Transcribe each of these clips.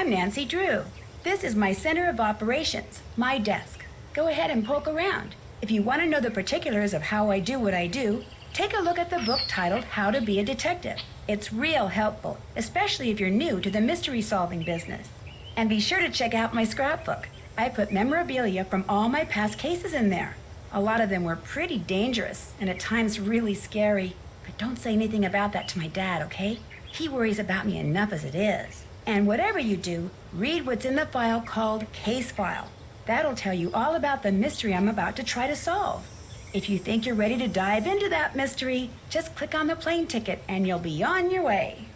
I'm Nancy Drew. This is my center of operations, my desk. Go ahead and poke around. If you want to know the particulars of how I do what I do, take a look at the book titled How to Be a Detective. It's real helpful, especially if you're new to the mystery-solving business. And be sure to check out my scrapbook. I put memorabilia from all my past cases in there. A lot of them were pretty dangerous and at times really scary. But don't say anything about that to my dad, okay? He worries about me enough as it is. And whatever you do, read what's in the file called Case File. That'll tell you all about the mystery I'm about to try to solve. If you think you're ready to dive into that mystery, just click on the plane ticket and you'll be on your way.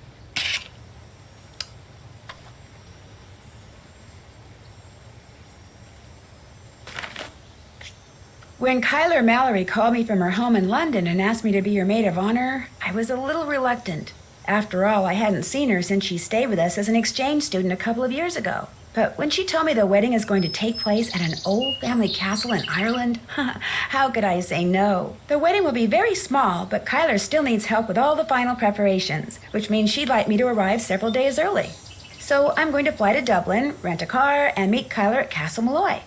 When Kyler Mallory called me from her home in London and asked me to be her maid of honor, I was a little reluctant. After all, I hadn't seen her since she stayed with us as an exchange student a couple of years ago. But when she told me the wedding is going to take place at an old family castle in Ireland, how could I say no? The wedding will be very small, but Kyler still needs help with all the final preparations, which means she'd like me to arrive several days early. So I'm going to fly to Dublin, rent a car, and meet Kyler at Castle Malloy.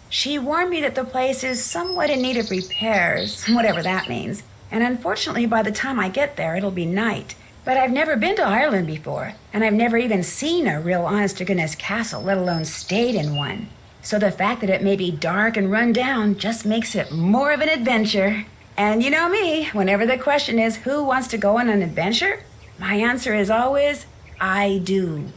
She warned me that the place is somewhat in need of repairs, whatever that means. And unfortunately, by the time I get there, it'll be night. But I've never been to Ireland before, and I've never even seen a real honest-to-goodness castle, let alone stayed in one. So the fact that it may be dark and run down just makes it more of an adventure. And you know me, whenever the question is who wants to go on an adventure, my answer is always, I do.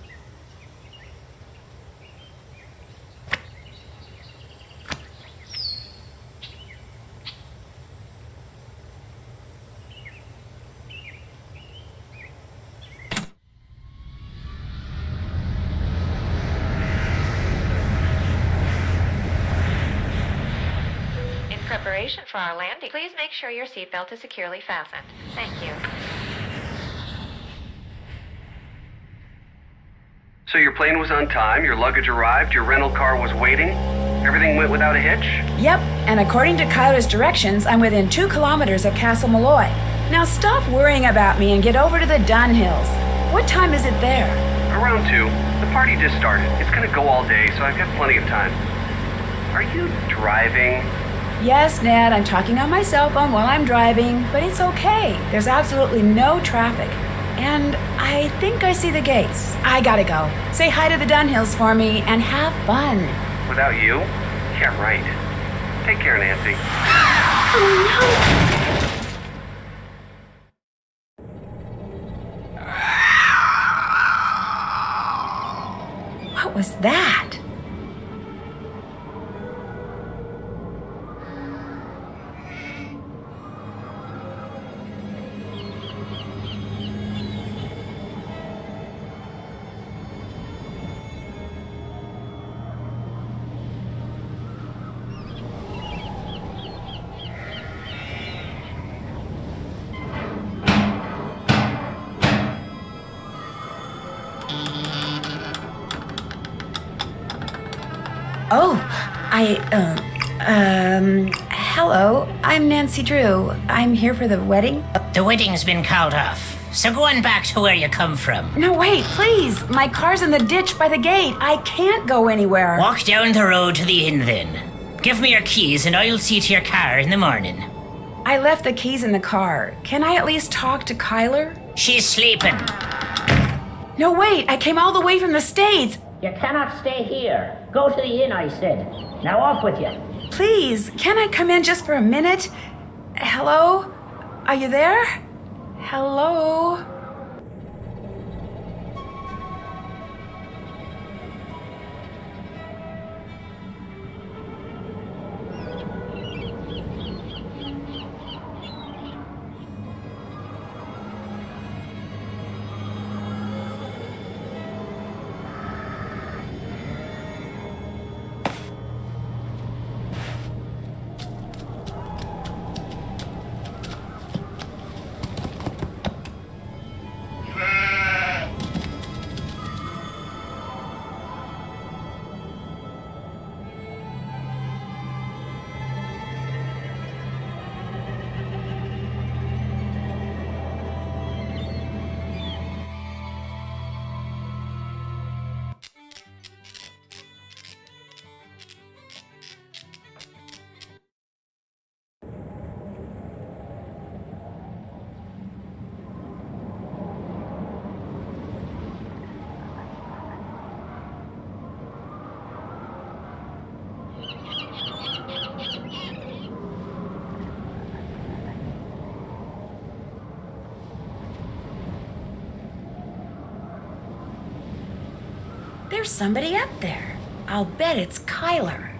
Preparation for our landing. Please make sure your seatbelt is securely fastened. Thank you. So your plane was on time, your luggage arrived, your rental car was waiting, everything went without a hitch? Yep, and according to Kyler's directions, I'm within 2 kilometers of Castle Malloy. Now stop worrying about me and get over to the Dunhills. What time is it there? Around 2. The party just started. It's gonna go all day, so I've got plenty of time. Are you driving? Yes, Ned, I'm talking on my cell phone while I'm driving, but it's okay. There's absolutely no traffic. And I think I see the gates. I gotta go. Say hi to the Dunhills for me and have fun. Without you? Yeah, right. Take care, Nancy. Oh, no. What was that? Oh, hello, I'm Nancy Drew. I'm here for the wedding. The wedding's been called off, so go on back to where you come from. No, wait, please. My car's in the ditch by the gate. I can't go anywhere. Walk down the road to the inn then. Give me your keys and I'll see to your car in the morning. I left the keys in the car. Can I at least talk to Kyler? She's sleeping. No, wait, I came all the way from the States. You cannot stay here. Go to the inn, I said. Now off with you. Please, can I come in just for a minute? Hello? Are you there? Hello? There's somebody up there. I'll bet it's Kyler.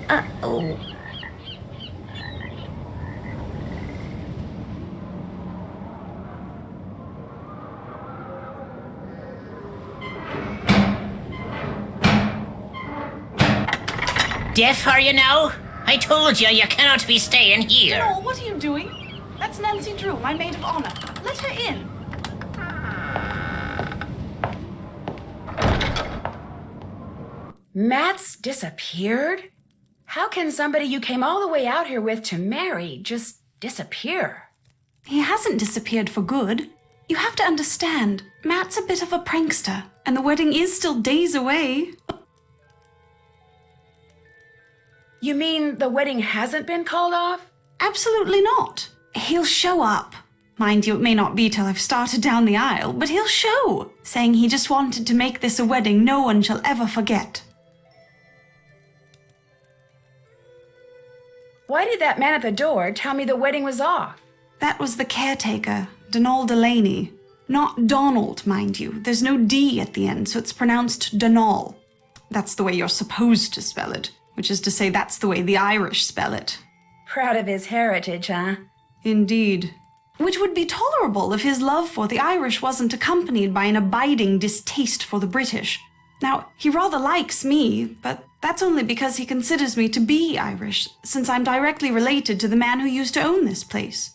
Uh-oh. Deaf are you now? I told you cannot be staying here. No, what are you doing? That's Nancy Drew, my maid of honor. Let her in. Matt's disappeared? How can somebody you came all the way out here with to marry just disappear? He hasn't disappeared for good. You have to understand, Matt's a bit of a prankster, and the wedding is still days away. You mean the wedding hasn't been called off? Absolutely not. He'll show up. Mind you, it may not be till I've started down the aisle, but he'll show, saying he just wanted to make this a wedding no one shall ever forget. Why did that man at the door tell me the wedding was off? That was the caretaker, Donald Delaney. Not Donald, mind you. There's no D at the end, so it's pronounced Donal. That's the way you're supposed to spell it, which is to say that's the way the Irish spell it. Proud of his heritage, huh? Indeed. Which would be tolerable if his love for the Irish wasn't accompanied by an abiding distaste for the British. Now, he rather likes me, but that's only because he considers me to be Irish, since I'm directly related to the man who used to own this place.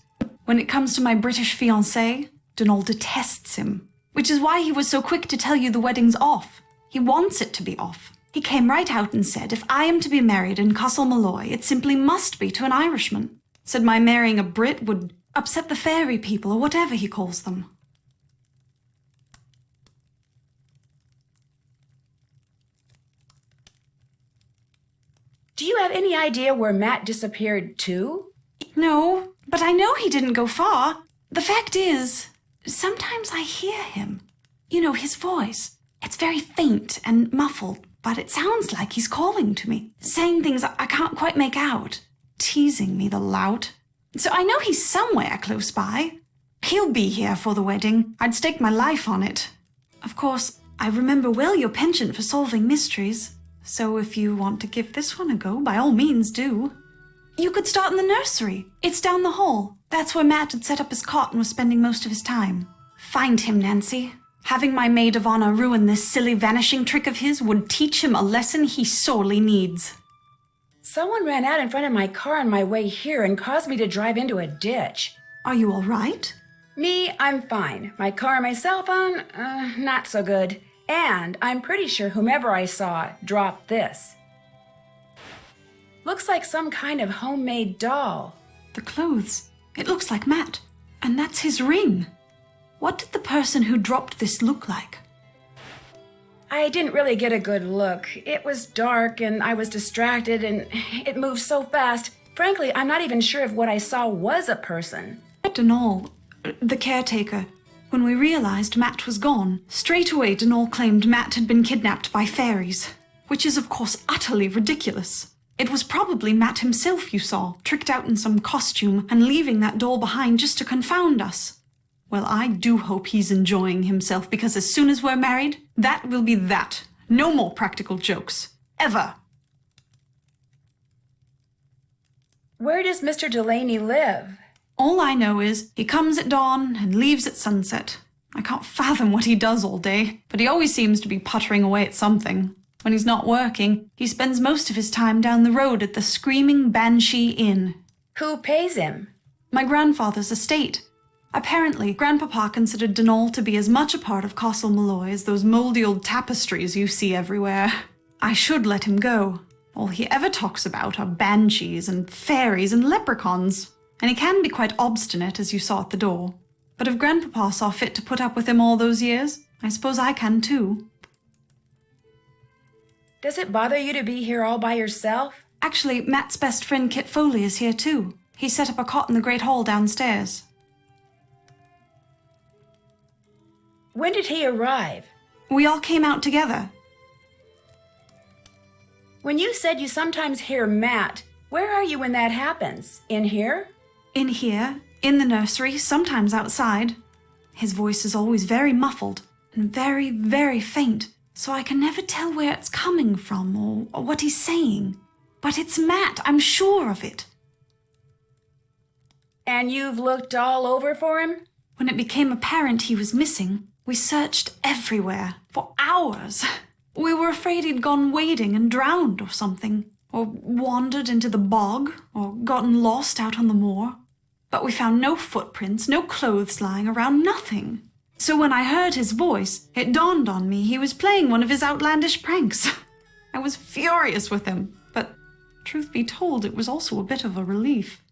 When it comes to my British fiancé, Donald detests him, which is why he was so quick to tell you the wedding's off. He wants it to be off. He came right out and said, if I am to be married in Castle Malloy, it simply must be to an Irishman. Said my marrying a Brit would upset the fairy people, or whatever he calls them. Do you have any idea where Matt disappeared to? No, but I know he didn't go far. The fact is, sometimes I hear him. You know, his voice. It's very faint and muffled, but it sounds like he's calling to me, saying things I can't quite make out, teasing me, the lout. So I know he's somewhere close by. He'll be here for the wedding. I'd stake my life on it. Of course, I remember well your penchant for solving mysteries. So if you want to give this one a go, by all means do. You could start in the nursery. It's down the hall. That's where Matt had set up his cot and was spending most of his time. Find him, Nancy. Having my maid of honor ruin this silly vanishing trick of his would teach him a lesson he sorely needs. Someone ran out in front of my car on my way here and caused me to drive into a ditch. Are you all right? Me, I'm fine. My car and my cell phone, not so good. And I'm pretty sure whomever I saw dropped this. Looks like some kind of homemade doll. The clothes. It looks like Matt. And that's his ring. What did the person who dropped this look like? I didn't really get a good look. It was dark and I was distracted and it moved so fast. Frankly, I'm not even sure if what I saw was a person. Donal, the caretaker. When we realized Matt was gone, straight away Donal claimed Matt had been kidnapped by fairies, which is of course utterly ridiculous. It was probably Matt himself you saw, tricked out in some costume and leaving that doll behind just to confound us. Well, I do hope he's enjoying himself, because as soon as we're married, that will be that. No more practical jokes. Ever. Where does Mr. Delaney live? All I know is he comes at dawn and leaves at sunset. I can't fathom what he does all day, but he always seems to be puttering away at something. When he's not working, he spends most of his time down the road at the Screaming Banshee Inn. Who pays him? My grandfather's estate. Apparently, Grandpapa considered Donal to be as much a part of Castle Malloy as those mouldy old tapestries you see everywhere. I should let him go. All he ever talks about are banshees and fairies and leprechauns. And he can be quite obstinate, as you saw at the door. But if Grandpapa saw fit to put up with him all those years, I suppose I can too. Does it bother you to be here all by yourself? Actually, Matt's best friend Kit Foley is here too. He set up a cot in the Great Hall downstairs. When did he arrive? We all came out together. When you said you sometimes hear Matt, where are you when that happens? In here? In here, in the nursery, sometimes outside. His voice is always very muffled and very, very faint, so I can never tell where it's coming from or what he's saying. But it's Matt, I'm sure of it. And you've looked all over for him? When it became apparent he was missing, we searched everywhere for hours. We were afraid he'd gone wading and drowned or something, or wandered into the bog, or gotten lost out on the moor. But we found no footprints, no clothes lying around, nothing. So when I heard his voice, it dawned on me he was playing one of his outlandish pranks. I was furious with him, but truth be told, it was also a bit of a relief.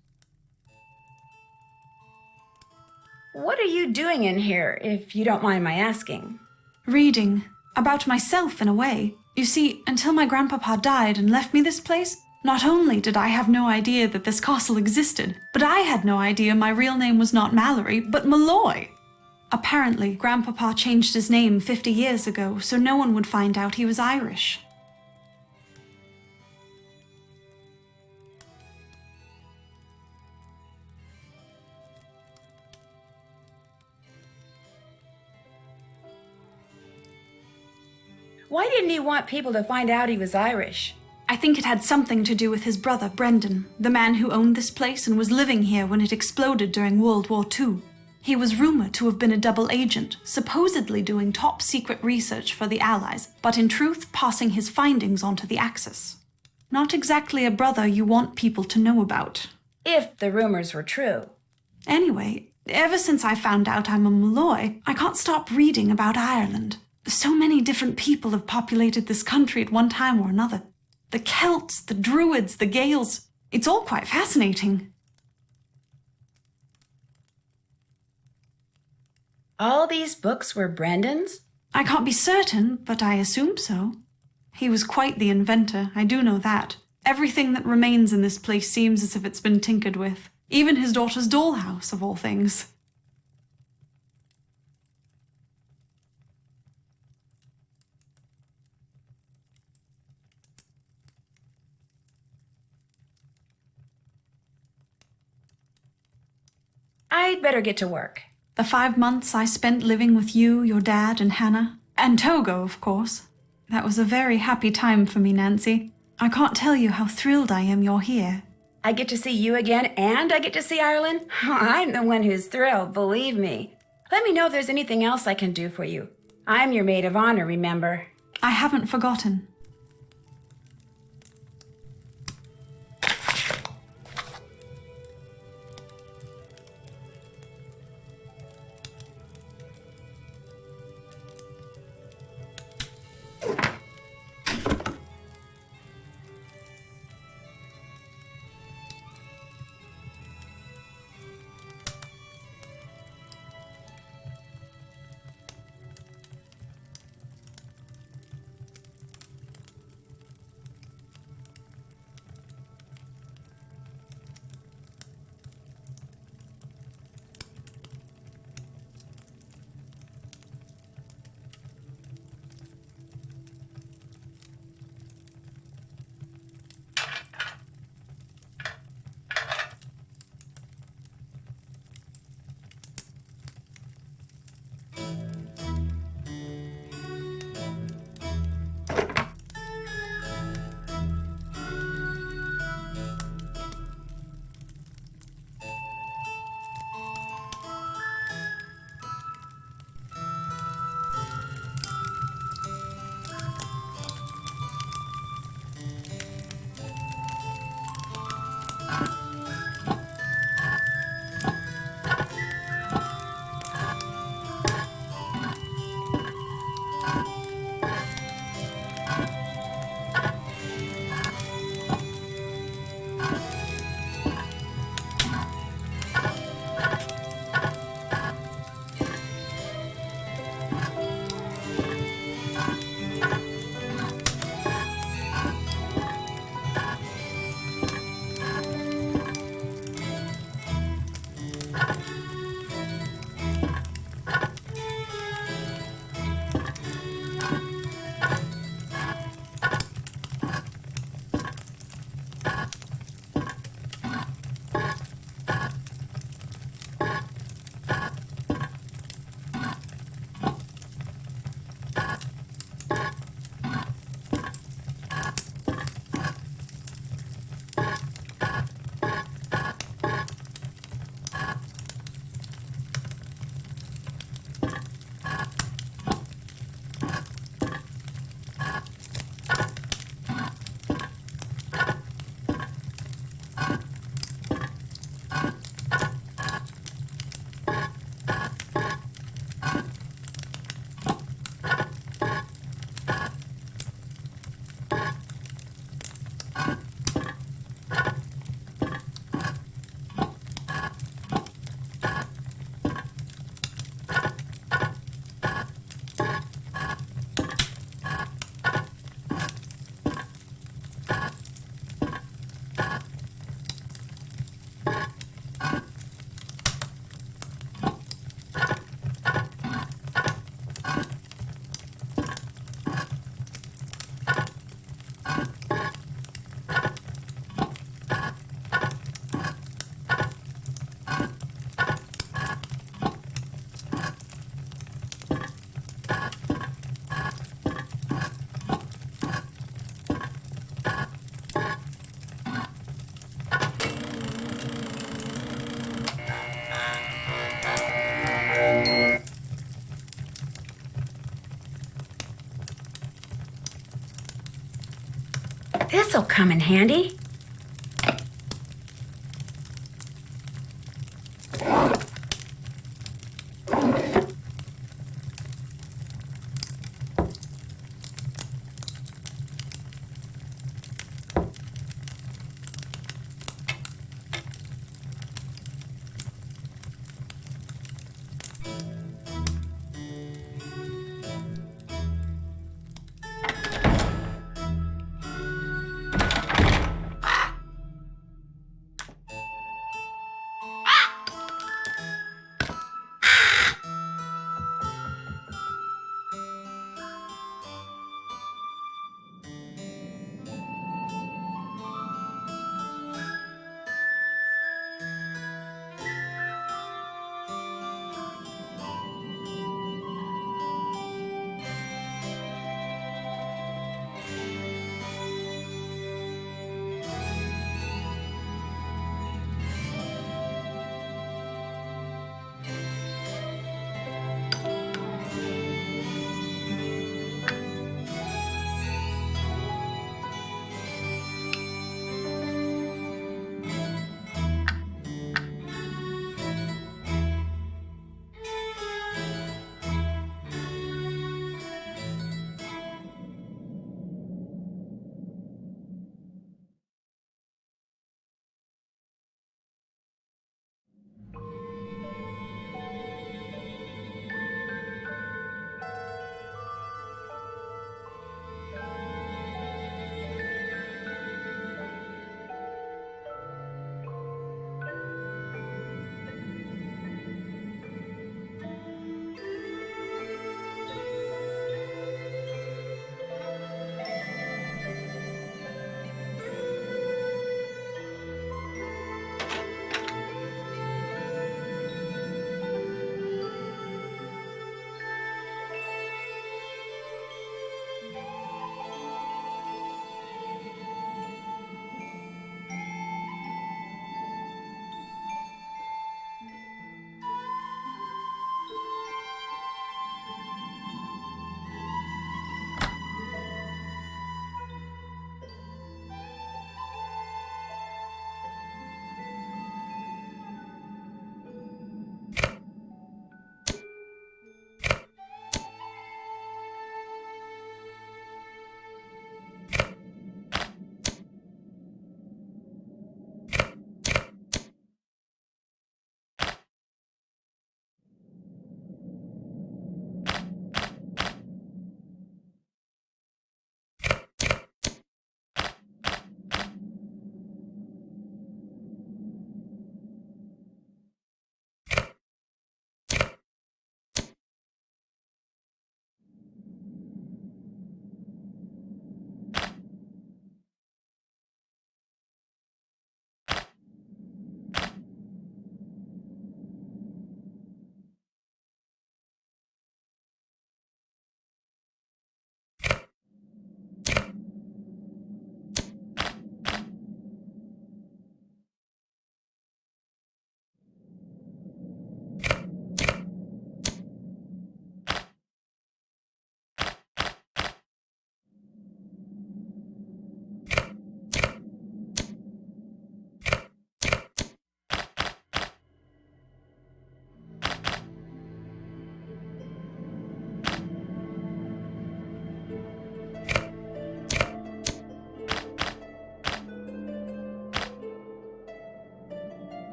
What are you doing in here, if you don't mind my asking? Reading. About myself, in a way. You see, until my grandpapa died and left me this place, not only did I have no idea that this castle existed, but I had no idea my real name was not Mallory, but Malloy. Apparently, grandpapa changed his name 50 years ago, so no one would find out he was Irish. Why didn't he want people to find out he was Irish? I think it had something to do with his brother, Brendan, the man who owned this place and was living here when it exploded during World War II. He was rumored to have been a double agent, supposedly doing top-secret research for the Allies, but in truth passing his findings on to the Axis. Not exactly a brother you want people to know about. If the rumors were true. Anyway, ever since I found out I'm a Malloy, I can't stop reading about Ireland. So many different people have populated this country at one time or another. The Celts, the Druids, the Gaels. It's all quite fascinating. All these books were Brendan's? I can't be certain, but I assume so. He was quite the inventor, I do know that. Everything that remains in this place seems as if it's been tinkered with. Even his daughter's dollhouse, of all things. I'd better get to work. The 5 months I spent living with you, your dad, and Hannah. And Togo, of course. That was a very happy time for me, Nancy. I can't tell you how thrilled I am you're here. I get to see you again, and I get to see Ireland? I'm the one who's thrilled, believe me. Let me know if there's anything else I can do for you. I'm your maid of honor, remember? I haven't forgotten. This'll come in handy.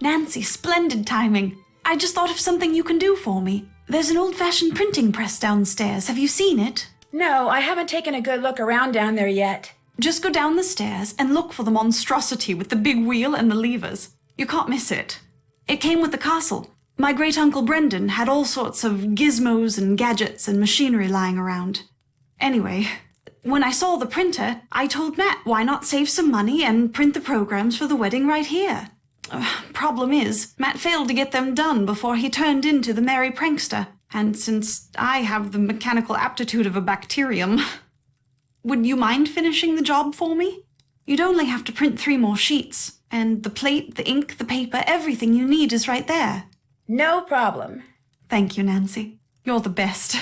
Nancy, splendid timing. I just thought of something you can do for me. There's an old-fashioned printing press downstairs. Have you seen it? No, I haven't taken a good look around down there yet. Just go down the stairs and look for the monstrosity with the big wheel and the levers. You can't miss it. It came with the castle. My great-uncle Brendan had all sorts of gizmos and gadgets and machinery lying around. Anyway, when I saw the printer, I told Matt why not save some money and print the programs for the wedding right here. Problem is, Matt failed to get them done before he turned into the merry prankster. And since I have the mechanical aptitude of a bacterium, would you mind finishing the job for me? You'd only have to print 3 more sheets, and the plate, the ink, the paper, everything you need is right there. No problem. Thank you, Nancy. You're the best.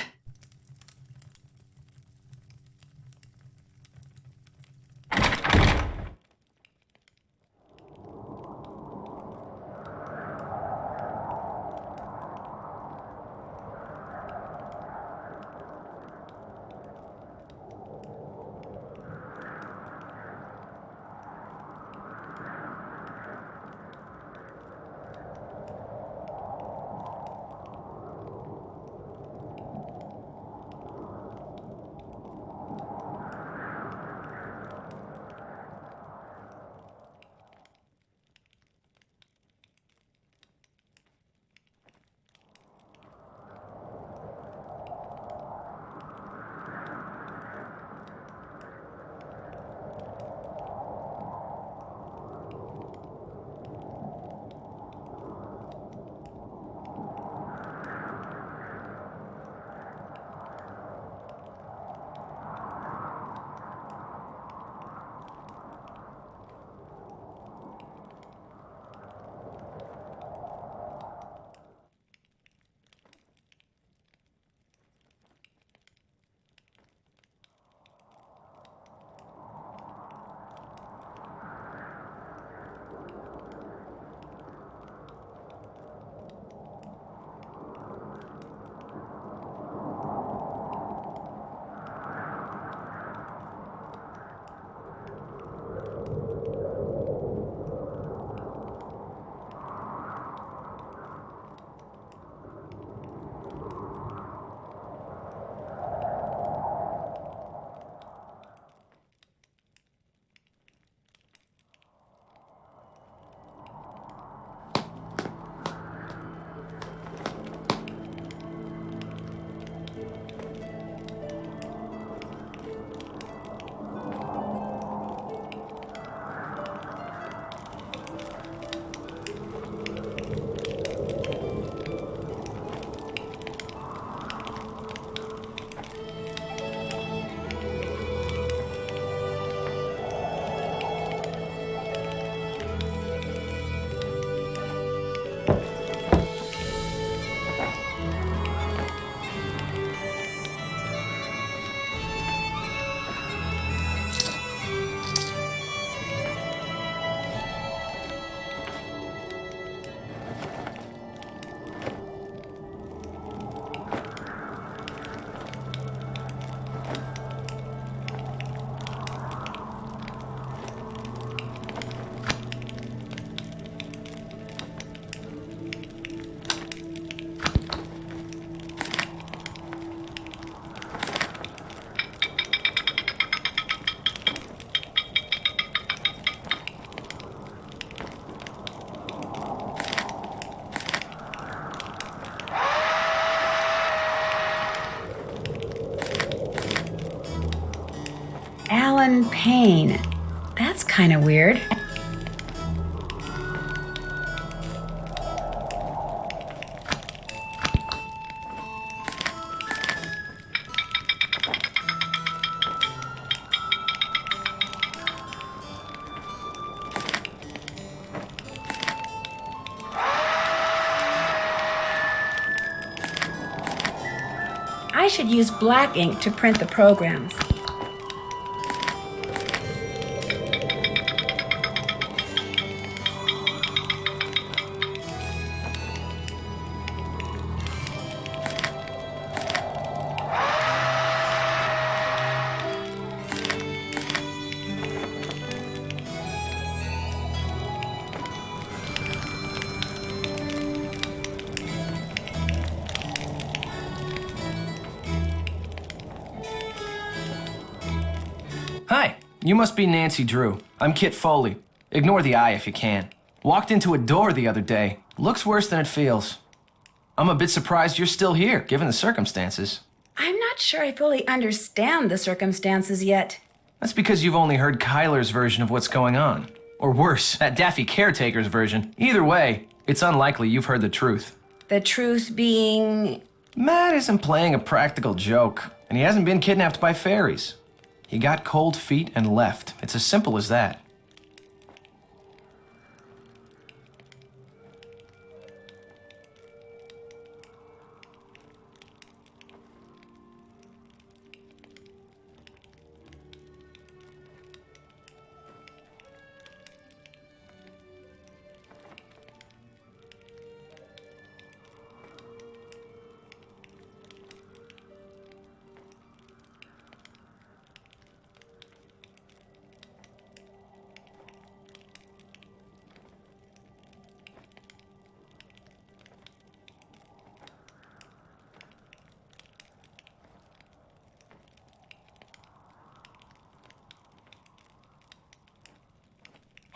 Alan Payne. That's kind of weird. I should use black ink to print the programs. You must be Nancy Drew. I'm Kit Foley. Ignore the eye if you can. Walked into a door the other day. Looks worse than it feels. I'm a bit surprised you're still here, given the circumstances. I'm not sure I fully understand the circumstances yet. That's because you've only heard Kyler's version of what's going on. Or worse, that daffy caretaker's version. Either way, it's unlikely you've heard the truth. The truth being... Matt isn't playing a practical joke, and he hasn't been kidnapped by fairies. He got cold feet and left. It's as simple as that.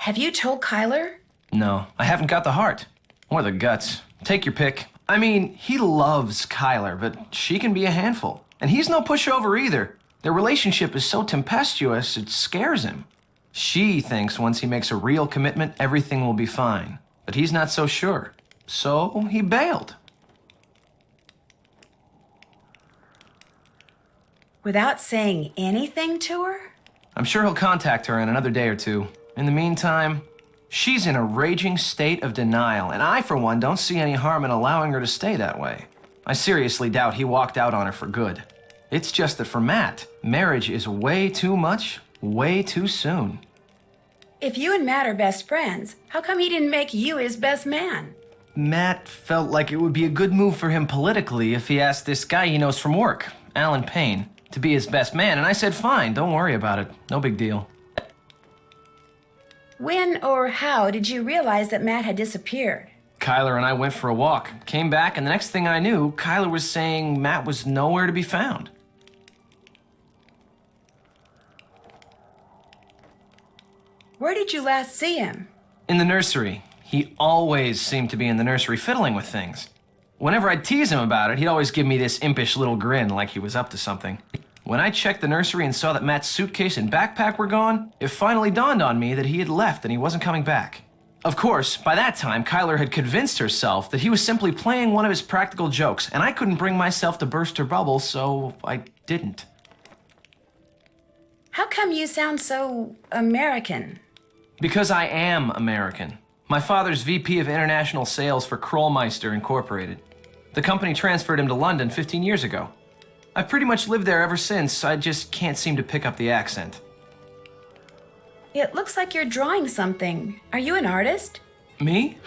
Have you told Kyler? No, I haven't got the heart. Or the guts. Take your pick. I mean, he loves Kyler, but she can be a handful. And he's no pushover either. Their relationship is so tempestuous, it scares him. She thinks once he makes a real commitment, everything will be fine. But he's not so sure. So he bailed. Without saying anything to her? I'm sure he'll contact her in another day or two. In the meantime, she's in a raging state of denial, and I, for one, don't see any harm in allowing her to stay that way. I seriously doubt he walked out on her for good. It's just that for Matt, marriage is way too much, way too soon. If you and Matt are best friends, how come he didn't make you his best man? Matt felt like it would be a good move for him politically if he asked this guy he knows from work, Alan Payne, to be his best man, and I said fine, don't worry about it, no big deal. When or how did you realize that Matt had disappeared? Kyler and I went for a walk, came back, and the next thing I knew, Kyler was saying Matt was nowhere to be found. Where did you last see him? In the nursery. He always seemed to be in the nursery fiddling with things. Whenever I'd tease him about it, he'd always give me this impish little grin like he was up to something. When I checked the nursery and saw that Matt's suitcase and backpack were gone, it finally dawned on me that he had left and he wasn't coming back. Of course, by that time, Kyler had convinced herself that he was simply playing one of his practical jokes, and I couldn't bring myself to burst her bubble, so I didn't. How come you sound so American? Because I am American. My father's VP of International Sales for Krollmeister Incorporated. The company transferred him to London 15 years ago. I've pretty much lived there ever since, I just can't seem to pick up the accent. It looks like you're drawing something. Are you an artist? Me?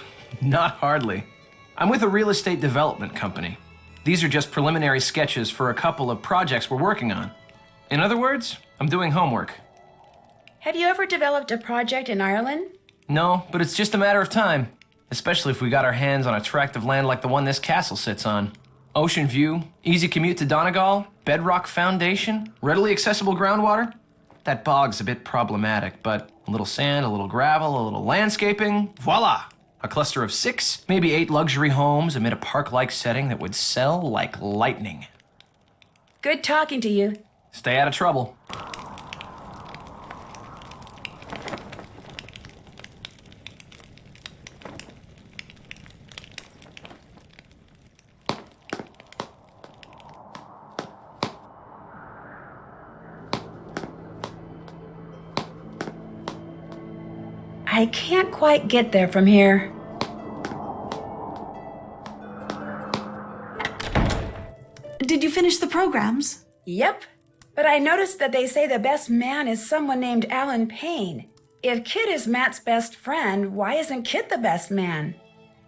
Not hardly. I'm with a real estate development company. These are just preliminary sketches for a couple of projects we're working on. In other words, I'm doing homework. Have you ever developed a project in Ireland? No, but it's just a matter of time. Especially if we got our hands on a tract of land like the one this castle sits on. Ocean view, easy commute to Donegal, bedrock foundation, readily accessible groundwater. That bog's a bit problematic, but a little sand, a little gravel, a little landscaping, voila! A cluster of 6, maybe 8 luxury homes amid a park-like setting that would sell like lightning. Good talking to you. Stay out of trouble. I can't quite get there from here. Did you finish the programs? Yep. But I noticed that they say the best man is someone named Alan Payne. If Kit is Matt's best friend, why isn't Kit the best man?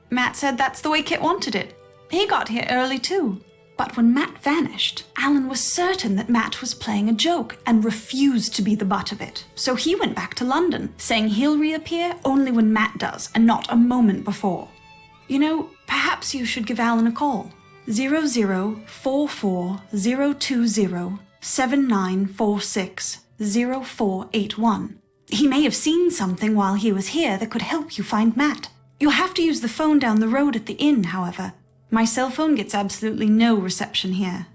Matt said that's the way Kit wanted it. He got here early too. But when Matt vanished, Alan was certain that Matt was playing a joke and refused to be the butt of it. So he went back to London, saying he'll reappear only when Matt does and not a moment before. You know, perhaps you should give Alan a call. 0044 020 7946. 0481. He may have seen something while he was here that could help you find Matt. You'll have to use the phone down the road at the inn, however. My cell phone gets absolutely no reception here.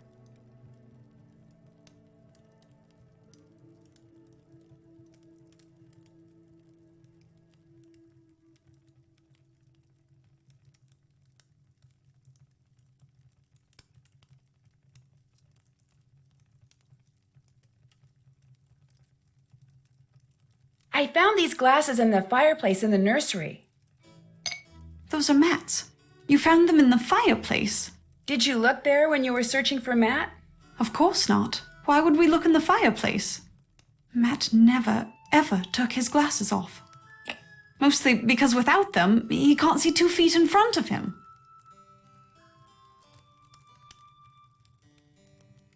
I found these glasses in the fireplace in the nursery. Those are Matt's. You found them in the fireplace? Did you look there when you were searching for Matt? Of course not. Why would we look in the fireplace? Matt never, ever took his glasses off. Mostly because without them, he can't see 2 feet in front of him.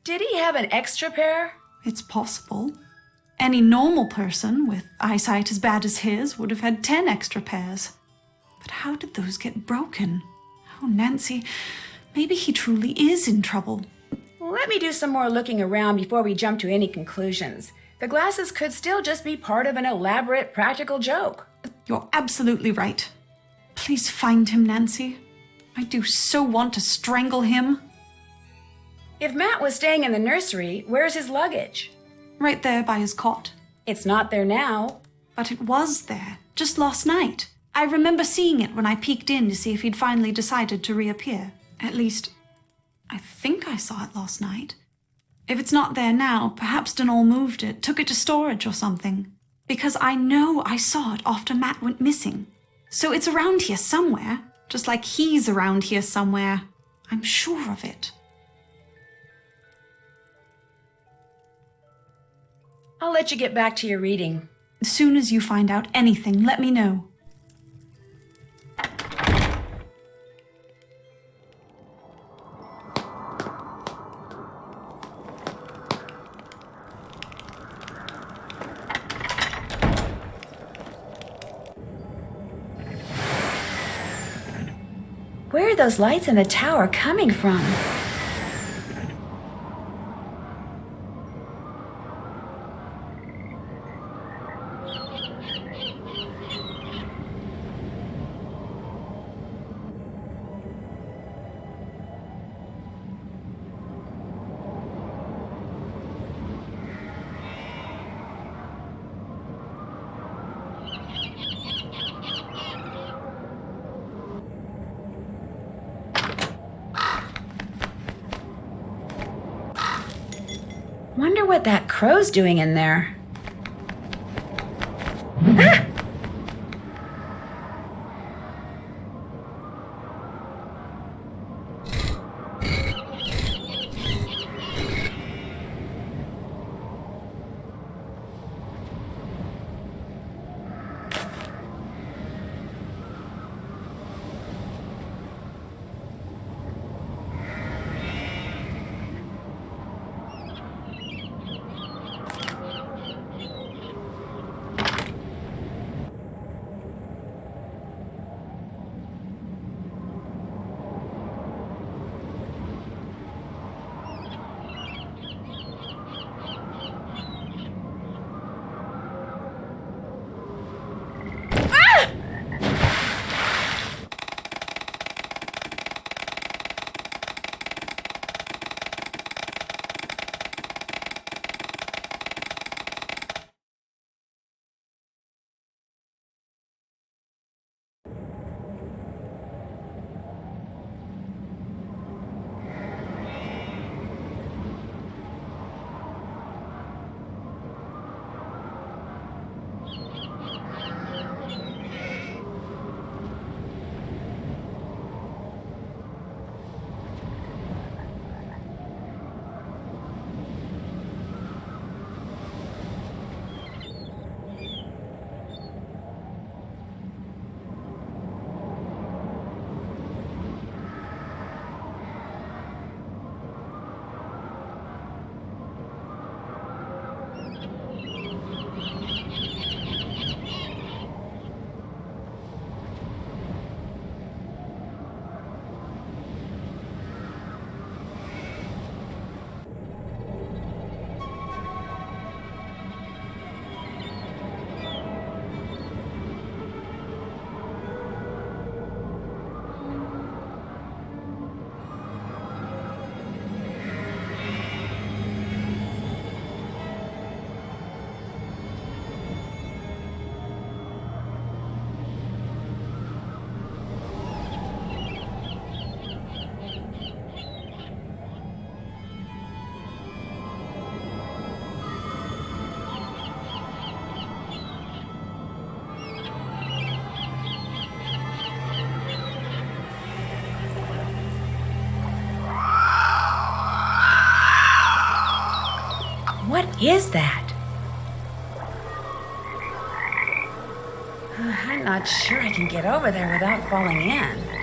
Did he have an extra pair? It's possible. Any normal person with eyesight as bad as his would have had 10 extra pairs. But how did those get broken? Oh, Nancy, maybe he truly is in trouble. Let me do some more looking around before we jump to any conclusions. The glasses could still just be part of an elaborate practical joke. You're absolutely right. Please find him, Nancy. I do so want to strangle him. If Matt was staying in the nursery, where's his luggage? Right there by his cot. It's not there now. But it was there, just last night. I remember seeing it when I peeked in to see if he'd finally decided to reappear. At least, I think I saw it last night. If it's not there now, perhaps Denol moved it, took it to storage or something. Because I know I saw it after Matt went missing. So it's around here somewhere, just like he's around here somewhere. I'm sure of it. I'll let you get back to your reading. As soon as you find out anything, let me know. Where are those lights in the tower coming from? Wonder what that crow's doing in there. Ah! is that? I'm not sure I can get over there without falling in.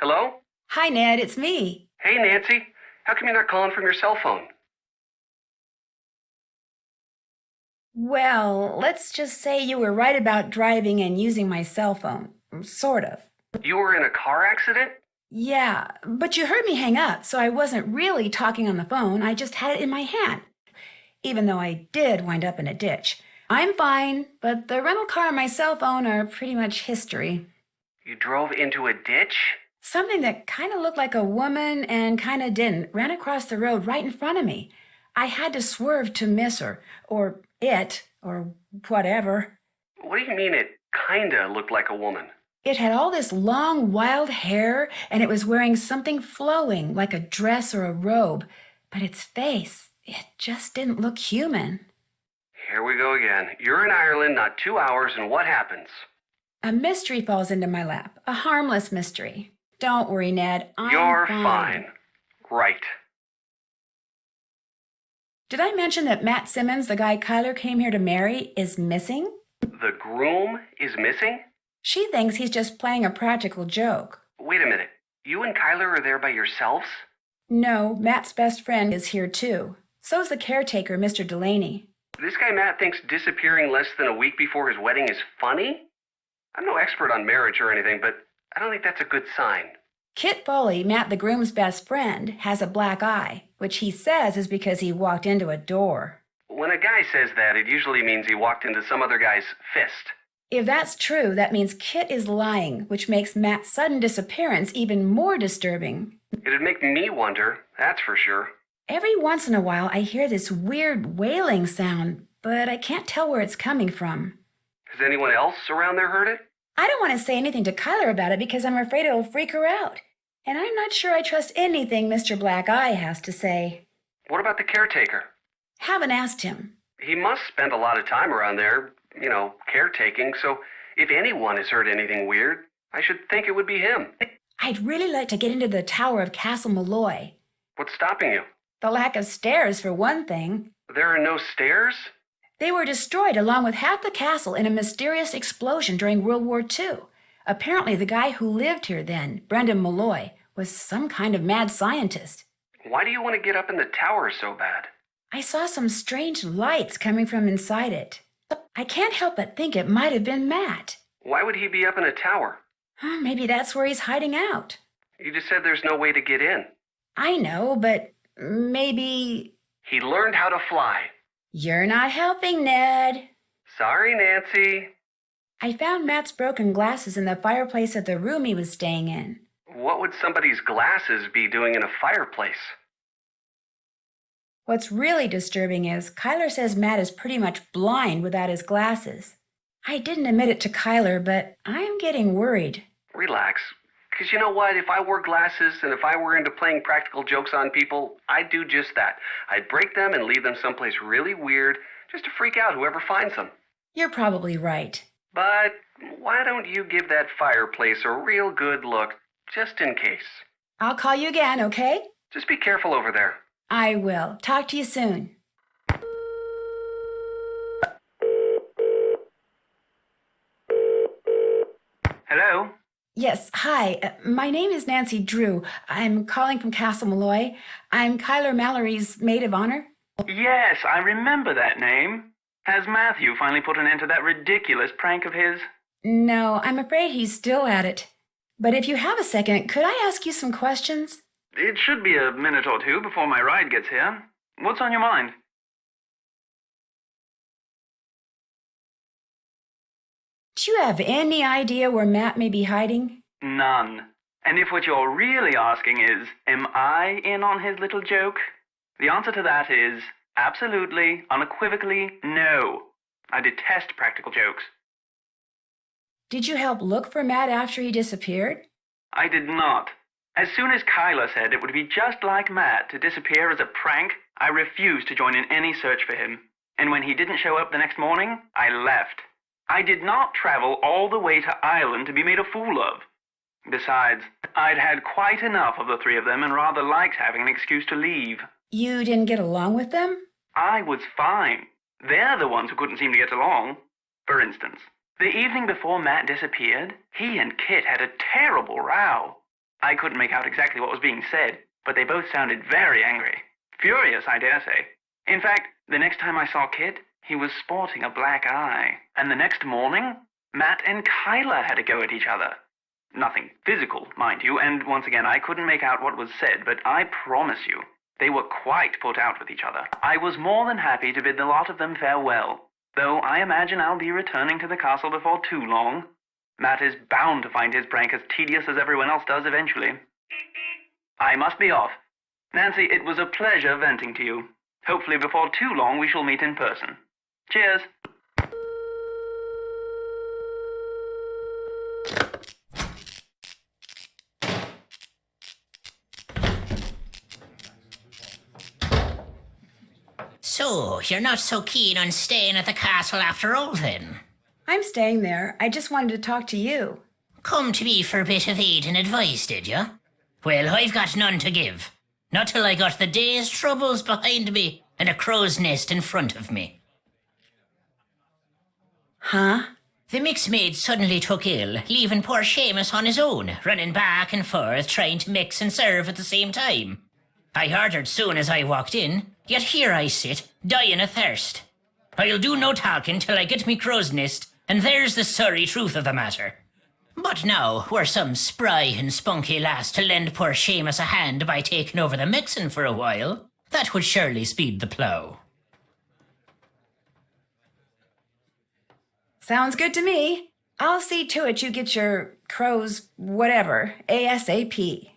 Hello? Hi, Ned, it's me. Hey, Nancy. How come you're not calling from your cell phone? Well, let's just say you were right about driving and using my cell phone. Sort of. You were in a car accident? Yeah, but you heard me hang up, so I wasn't really talking on the phone. I just had it in my hand. Even though I did wind up in a ditch. I'm fine, but the rental car and my cell phone are pretty much history. You drove into a ditch? Something that kind of looked like a woman and kind of didn't ran across the road right in front of me. I had to swerve to miss her, or it, or whatever. What do you mean it kinda looked like a woman? It had all this long, wild hair, and it was wearing something flowing, like a dress or a robe. But its face, it just didn't look human. Here we go again. You're in Ireland, not 2 hours, and what happens? A mystery falls into my lap, a harmless mystery. Don't worry, Ned, You're fine. Right. Did I mention that Matt Simmons, the guy Kyler came here to marry, is missing? The groom is missing? She thinks he's just playing a practical joke. Wait a minute. You and Kyler are there by yourselves? No, Matt's best friend is here too. So's the caretaker, Mr. Delaney. This guy Matt thinks disappearing less than a week before his wedding is funny? I'm no expert on marriage or anything, but I don't think that's a good sign. Kit Foley, Matt the groom's best friend, has a black eye, which he says is because he walked into a door. When a guy says that, it usually means he walked into some other guy's fist. If that's true, that means Kit is lying, which makes Matt's sudden disappearance even more disturbing. It'd make me wonder, that's for sure. Every once in a while, I hear this weird wailing sound, but I can't tell where it's coming from. Has anyone else around there heard it? I don't want to say anything to Kyler about it because I'm afraid it'll freak her out. And I'm not sure I trust anything Mr. Black Eye has to say. What about the caretaker? Haven't asked him. He must spend a lot of time around there, caretaking, so if anyone has heard anything weird, I should think it would be him. I'd really like to get into the tower of Castle Malloy. What's stopping you? The lack of stairs, for one thing. There are no stairs? They were destroyed along with half the castle in a mysterious explosion during World War II. Apparently the guy who lived here then, Brendan Malloy, was some kind of mad scientist. Why do you want to get up in the tower so bad? I saw some strange lights coming from inside it. I can't help but think it might have been Matt. Why would he be up in a tower? Maybe that's where he's hiding out. You just said there's no way to get in. I know, but maybe... He learned how to fly. You're not helping, Ned. Sorry, Nancy. I found Matt's broken glasses in the fireplace of the room he was staying in. What would somebody's glasses be doing in a fireplace? What's really disturbing is Kyler says Matt is pretty much blind without his glasses. I didn't admit it to Kyler, but I'm getting worried. Relax. Because you know what? If I wore glasses and if I were into playing practical jokes on people, I'd do just that. I'd break them and leave them someplace really weird just to freak out whoever finds them. You're probably right. But why don't you give that fireplace a real good look, just in case? I'll call you again, okay? Just be careful over there. I will. Talk to you soon. Hello? Yes, hi. My name is Nancy Drew. I'm calling from Castle Malloy. I'm Kyler Mallory's maid of honor. Yes, I remember that name. Has Matthew finally put an end to that ridiculous prank of his? No, I'm afraid he's still at it. But if you have a second, could I ask you some questions? It should be a minute or two before my ride gets here. What's on your mind? Do you have any idea where Matt may be hiding? None. And if what you're really asking is, am I in on his little joke? The answer to that is absolutely, unequivocally, no. I detest practical jokes. Did you help look for Matt after he disappeared? I did not. As soon as Kyler said it would be just like Matt to disappear as a prank, I refused to join in any search for him. And when he didn't show up the next morning, I left. I did not travel all the way to Ireland to be made a fool of. Besides, I'd had quite enough of the three of them and rather liked having an excuse to leave. You didn't get along with them? I was fine. They're the ones who couldn't seem to get along. For instance, the evening before Matt disappeared, he and Kit had a terrible row. I couldn't make out exactly what was being said, but they both sounded very angry. Furious, I dare say. In fact, the next time I saw Kit, he was sporting a black eye. And the next morning, Matt and Kyler had a go at each other. Nothing physical, mind you, and once again, I couldn't make out what was said, but I promise you, they were quite put out with each other. I was more than happy to bid the lot of them farewell, though I imagine I'll be returning to the castle before too long. Matt is bound to find his prank as tedious as everyone else does eventually. I must be off. Nancy, it was a pleasure venting to you. Hopefully before too long we shall meet in person. Cheers. So, you're not so keen on staying at the castle after all, then? I'm staying there. I just wanted to talk to you. Come to me for a bit of aid and advice, did you? Well, I've got none to give. Not till I got the day's troubles behind me and a crow's nest in front of me. Huh? The mix maid suddenly took ill, leaving poor Seamus on his own, running back and forth, trying to mix and serve at the same time. I heard her soon as I walked in, yet here I sit, dying of thirst. I'll do no talking till I get me crow's nest, and there's the sorry truth of the matter. But now, were some spry and spunky lass to lend poor Seamus a hand by taking over the mixing for a while, that would surely speed the plough. Sounds good to me. I'll see to it you get your crows whatever, ASAP.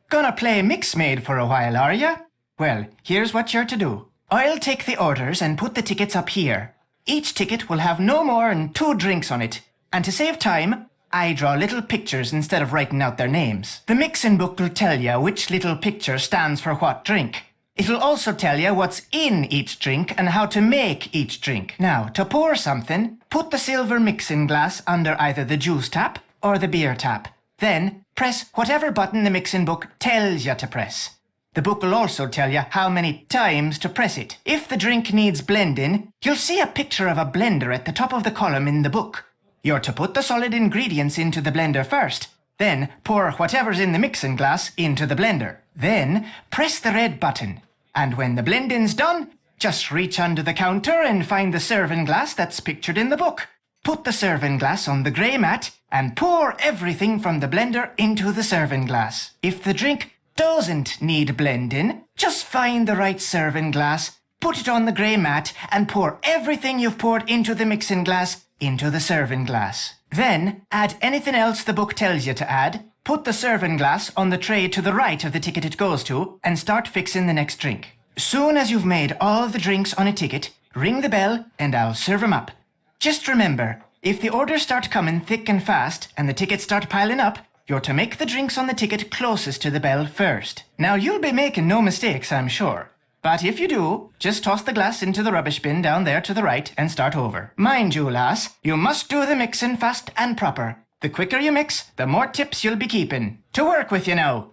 Gonna play mix maid for a while, are ya? Well, here's what you're to do. I'll take the orders and put the tickets up here. Each ticket will have no more than 2 drinks on it. And to save time, I draw little pictures instead of writing out their names. The mixing book will tell you which little picture stands for what drink. It'll also tell you what's in each drink and how to make each drink. Now, to pour something, put the silver mixing glass under either the juice tap or the beer tap. Then, press whatever button the mixing book tells you to press. The book will also tell you how many times to press it. If the drink needs blending, you'll see a picture of a blender at the top of the column in the book. You're to put the solid ingredients into the blender first. Then, pour whatever's in the mixing glass into the blender. Then, press the red button. And when the blending's done, just reach under the counter and find the serving glass that's pictured in the book. Put the serving glass on the grey mat and pour everything from the blender into the serving glass. If the drink doesn't need blending, just find the right serving glass, put it on the grey mat and pour everything you've poured into the mixing glass into the serving glass. Then, add anything else the book tells you to add, put the serving glass on the tray to the right of the ticket it goes to, and start fixing the next drink. Soon as you've made all the drinks on a ticket, ring the bell and I'll serve 'em up. Just remember, if the orders start coming thick and fast and the tickets start piling up, you're to make the drinks on the ticket closest to the bell first. Now, you'll be making no mistakes, I'm sure. But if you do, just toss the glass into the rubbish bin down there to the right and start over. Mind you, lass, you must do the mixing fast and proper. The quicker you mix, the more tips you'll be keeping. To work with you now.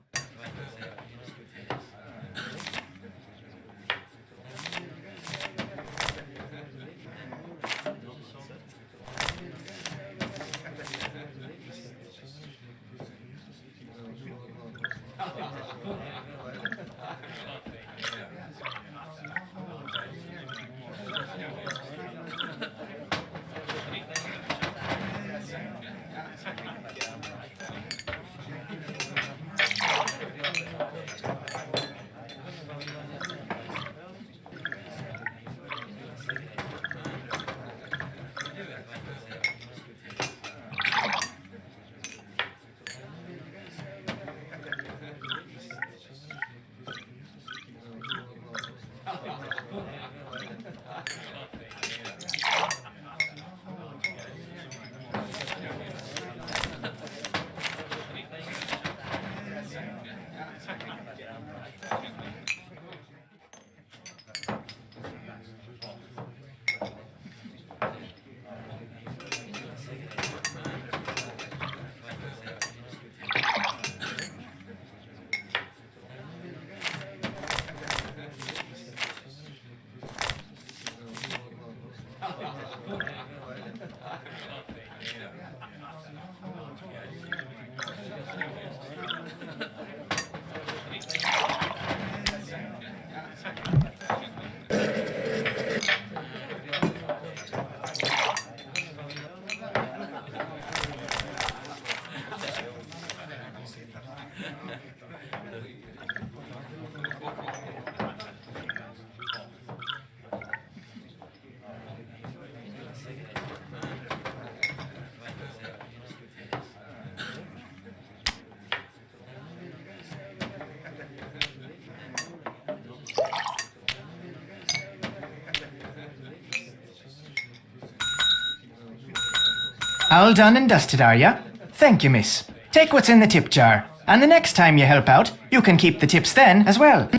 All done and dusted, are ya? Thank you, miss. Take what's in the tip jar, and the next time you help out, you can keep the tips then as well.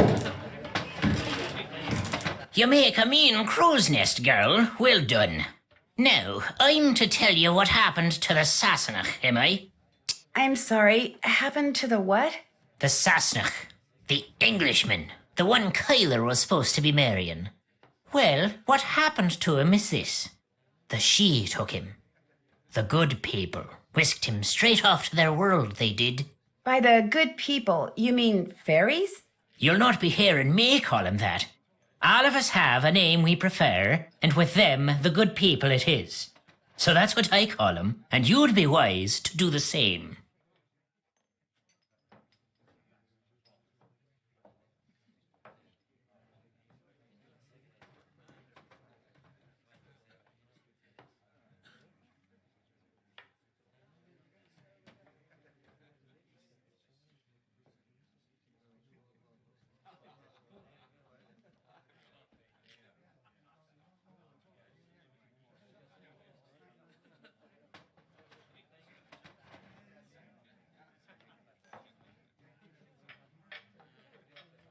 You make a mean crow's nest, girl. Well done. Now, I'm to tell you what happened to the Sassenach, am I? I'm sorry, happened to the what? The Sassenach. The Englishman. The one Kyler was supposed to be marrying. Well, what happened to him is this. The she took him. The good people whisked him straight off to their world, they did. By the good people, you mean fairies? You'll not be hearing me call him that. All of us have a name we prefer, and with them, the good people it is. So that's what I call him, and you'd be wise to do the same.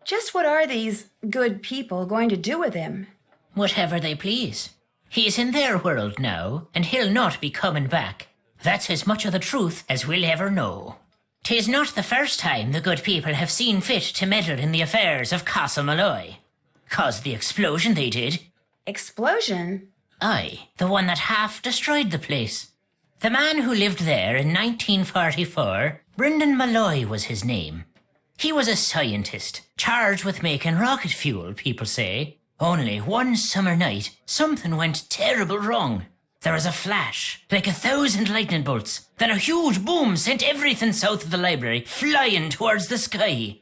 Just what are these good people going to do with him? Whatever they please. He's in their world now, and he'll not be coming back. That's as much of the truth as we'll ever know. 'Tis not the first time the good people have seen fit to meddle in the affairs of Castle Malloy. Caused the explosion they did. Explosion? Aye, the one that half destroyed the place. The man who lived there in 1944, Brendan Malloy was his name. He was a scientist, charged with making rocket fuel, people say. Only one summer night, something went terrible wrong. There was a flash, like 1,000 lightning bolts. Then a huge boom sent everything south of the library flying towards the sky.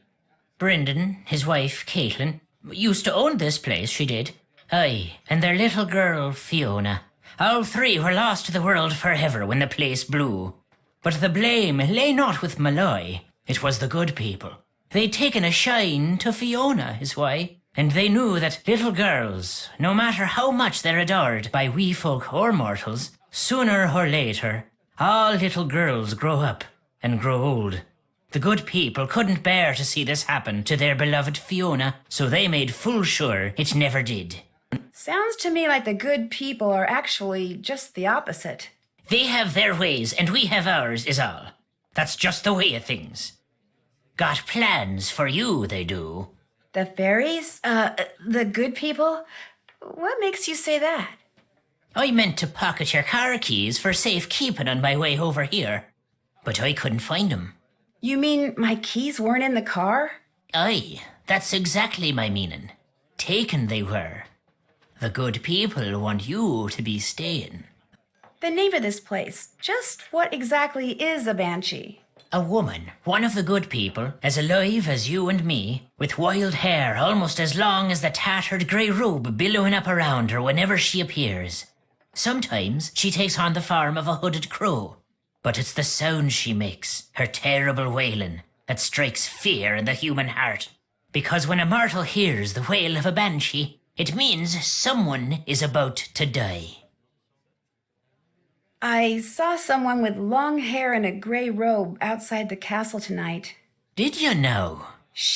Brendan, his wife, Caitlin, used to own this place, she did. Aye, and their little girl, Fiona. All three were lost to the world forever when the place blew. But the blame lay not with Malloy. It was the good people. They'd taken a shine to Fiona, is why. And they knew that little girls, no matter how much they're adored by wee folk or mortals, sooner or later, all little girls grow up and grow old. The good people couldn't bear to see this happen to their beloved Fiona, so they made full sure it never did. Sounds to me like the good people are actually just the opposite. They have their ways and we have ours, is all. That's just the way of things. Got plans for you, they do. The fairies? The good people? What makes you say that? I meant to pocket your car keys for safekeeping on my way over here, but I couldn't find 'em. You mean my keys weren't in the car? Aye, that's exactly my meaning. Taken they were. The good people want you to be staying. The name of this place. Just what exactly is a banshee? A woman, one of the good people, as alive as you and me, with wild hair almost as long as the tattered grey robe billowing up around her whenever she appears. Sometimes she takes on the form of a hooded crow, but it's the sound she makes, her terrible wailing, that strikes fear in the human heart. Because when a mortal hears the wail of a banshee, it means someone is about to die. I saw someone with long hair and a gray robe outside the castle tonight. Did you know?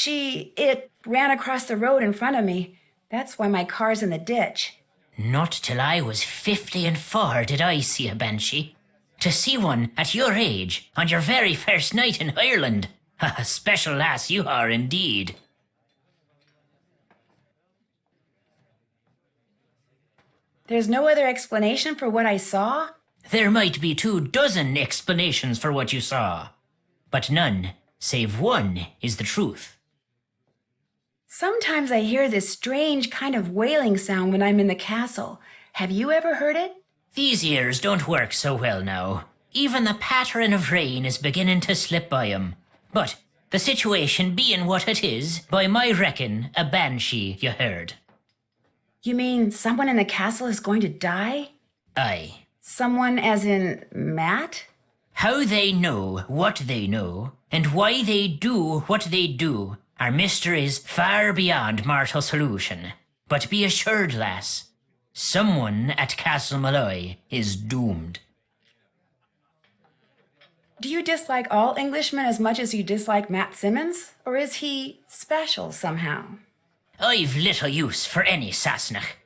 It ran across the road in front of me. That's why my car's in the ditch. Not till I was 54 did I see a banshee. To see one at your age, on your very first night in Ireland. A special lass you are indeed. There's no other explanation for what I saw? There might be 24 explanations for what you saw, but none, save one, is the truth. Sometimes I hear this strange kind of wailing sound when I'm in the castle. Have you ever heard it? These ears don't work so well now. Even the pattering of rain is beginning to slip by 'em. But the situation being what it is, by my reckon, a banshee, you heard. You mean someone in the castle is going to die? Aye. Someone as in Matt? How they know what they know, and why they do what they do, are mysteries far beyond mortal solution. But be assured, lass, someone at Castle Malloy is doomed. Do you dislike all Englishmen as much as you dislike Matt Simmons? Or is he special somehow? I've little use for any Sassenach,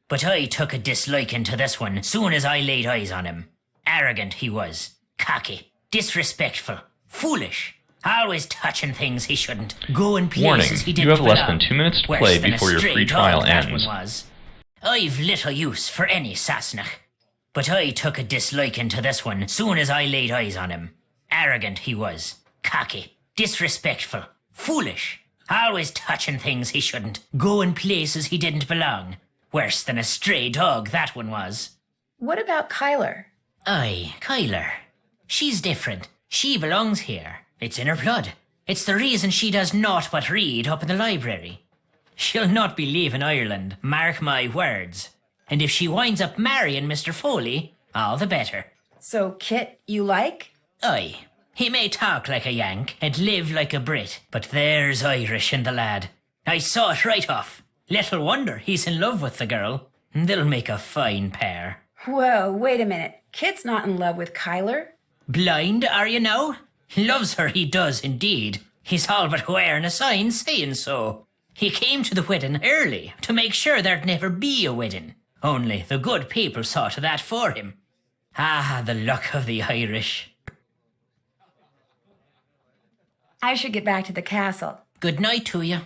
but I took a disliking to this one soon as I laid eyes on him. Arrogant he was, cocky, disrespectful, foolish, always touching things he shouldn't, going places Warning, he you didn't have less belong. than 2 minutes to Worse play than a before your stray free dog, trial that ends. one was. I've little use for any Sassenach, but I took a disliking to this one soon as I laid eyes on him. Arrogant he was, cocky, disrespectful, foolish, always touching things he shouldn't, going places he didn't belong. Worse than a stray dog, that one was. What about Kyler? Aye, Kyler. She's different. She belongs here. It's in her blood. It's the reason she does naught but read up in the library. She'll not be leaving Ireland, mark my words. And if she winds up marrying Mr. Foley, all the better. So Kit, you like? Aye. He may talk like a Yank and live like a Brit, but there's Irish in the lad. I saw it right off. Little wonder he's in love with the girl. They'll make a fine pair. Whoa, wait a minute. Kit's not in love with Kyler. Blind, are you now? Loves her, he does indeed. He's all but wearing a sign saying so. He came to the wedding early to make sure there'd never be a wedding. Only the good people saw to that for him. Ah, the luck of the Irish. I should get back to the castle. Good night to you.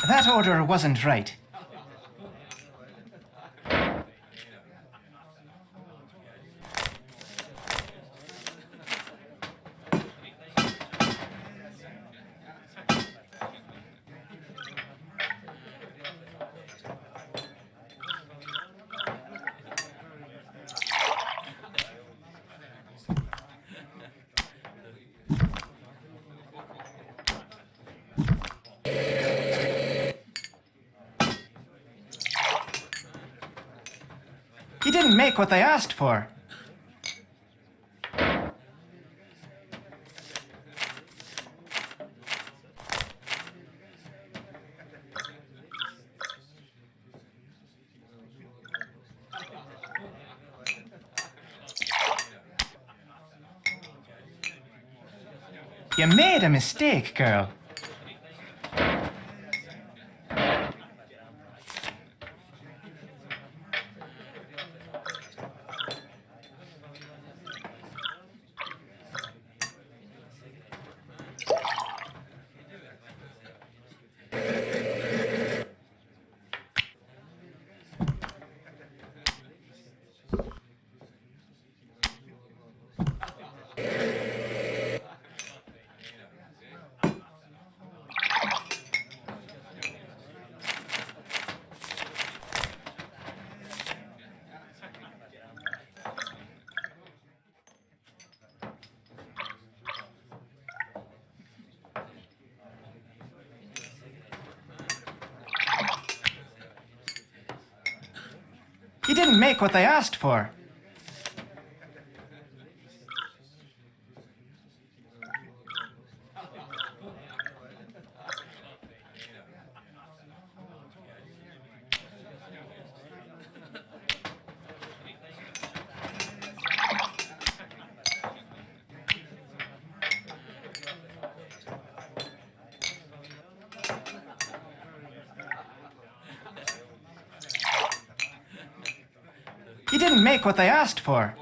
That order wasn't right. He didn't make what they asked for. You made a mistake, girl. didn't make what I asked for. You didn't make what I asked for.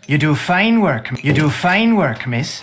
You do fine work. You do fine work, miss.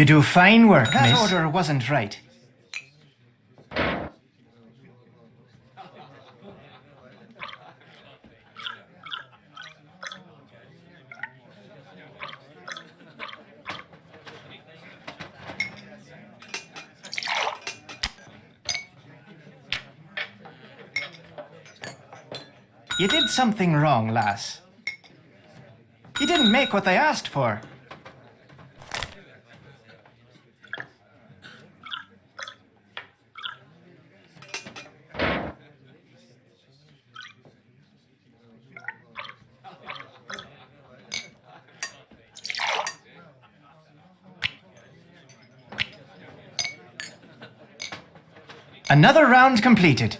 You do fine work, miss. That order wasn't right. You did something wrong, lass. You didn't make what they asked for. Another round completed.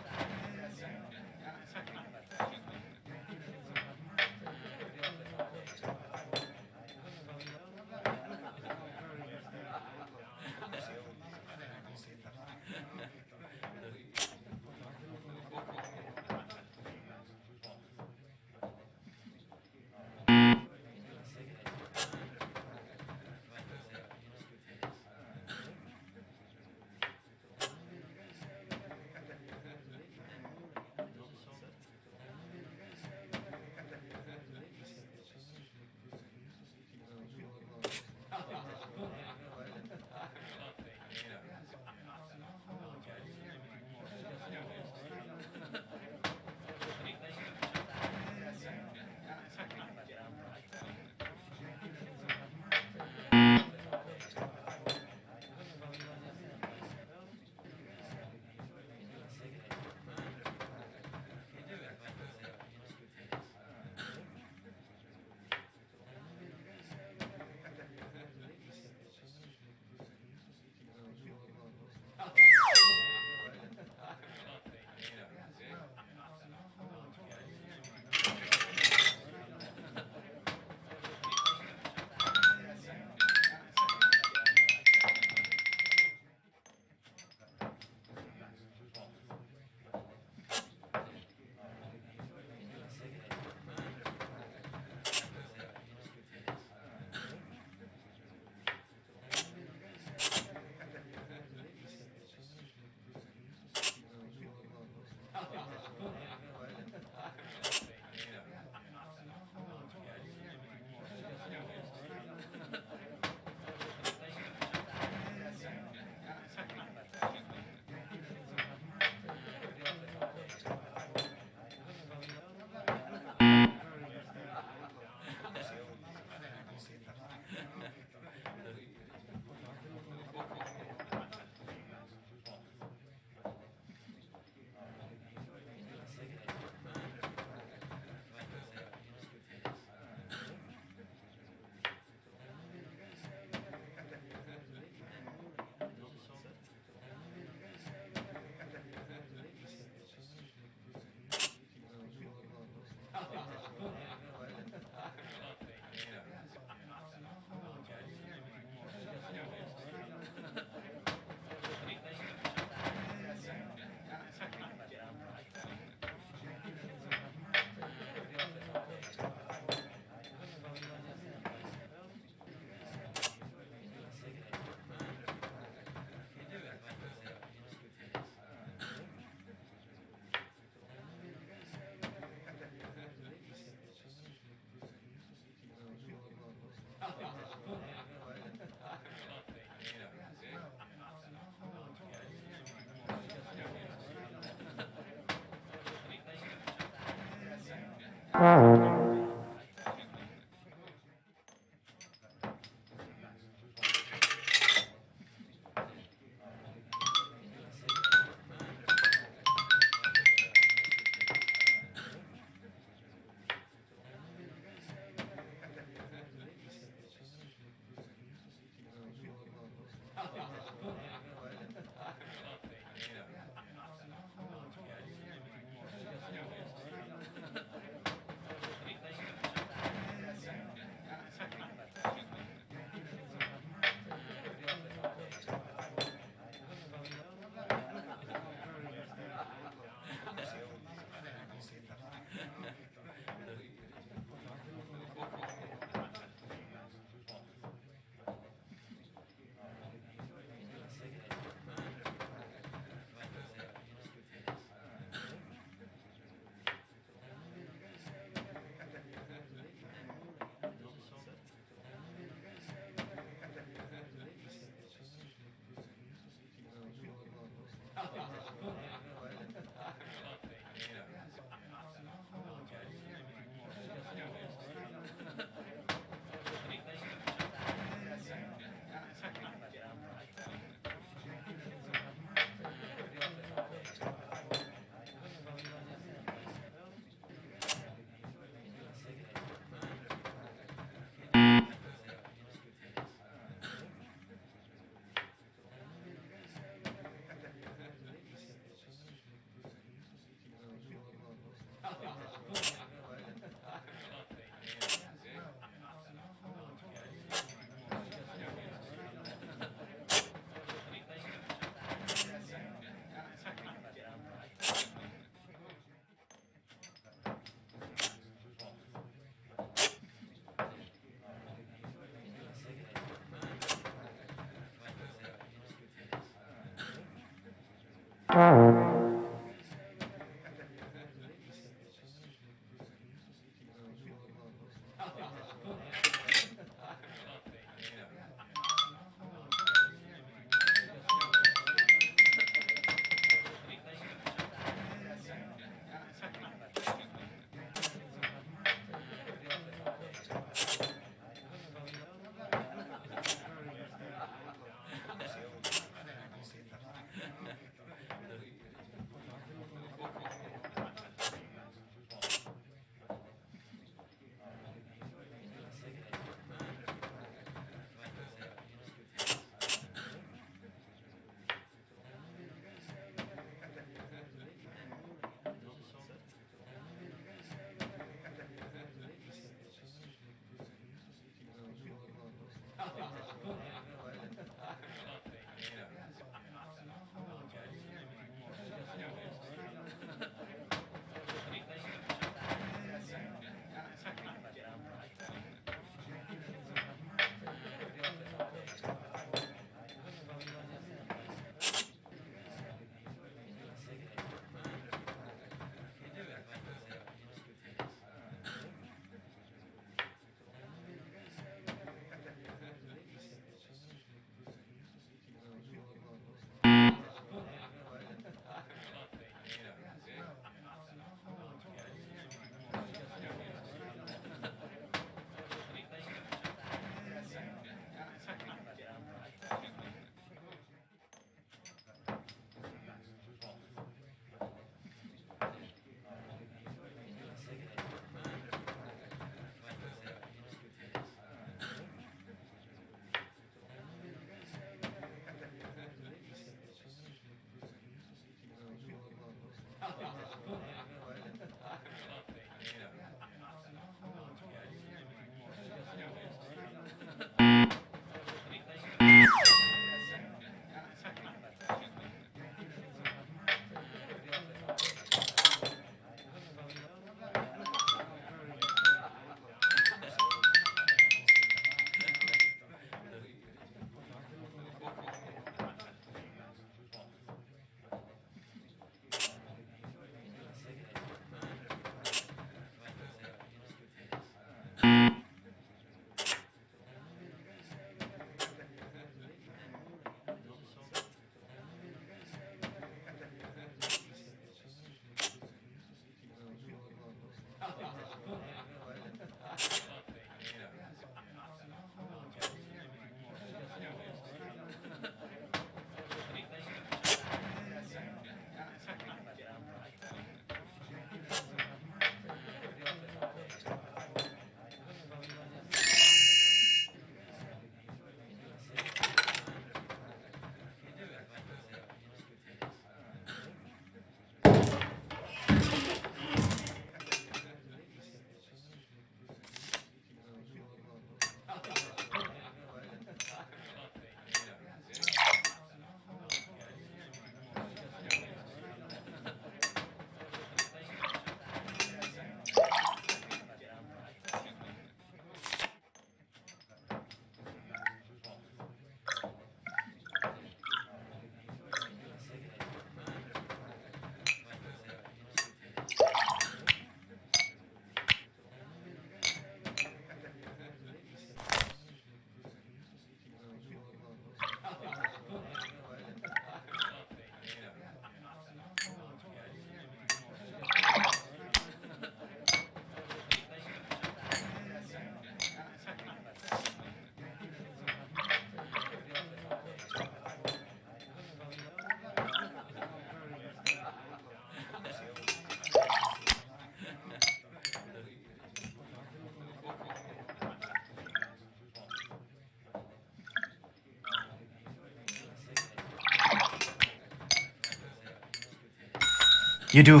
You do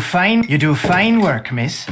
fine work, miss.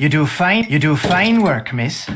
You do fine work, miss.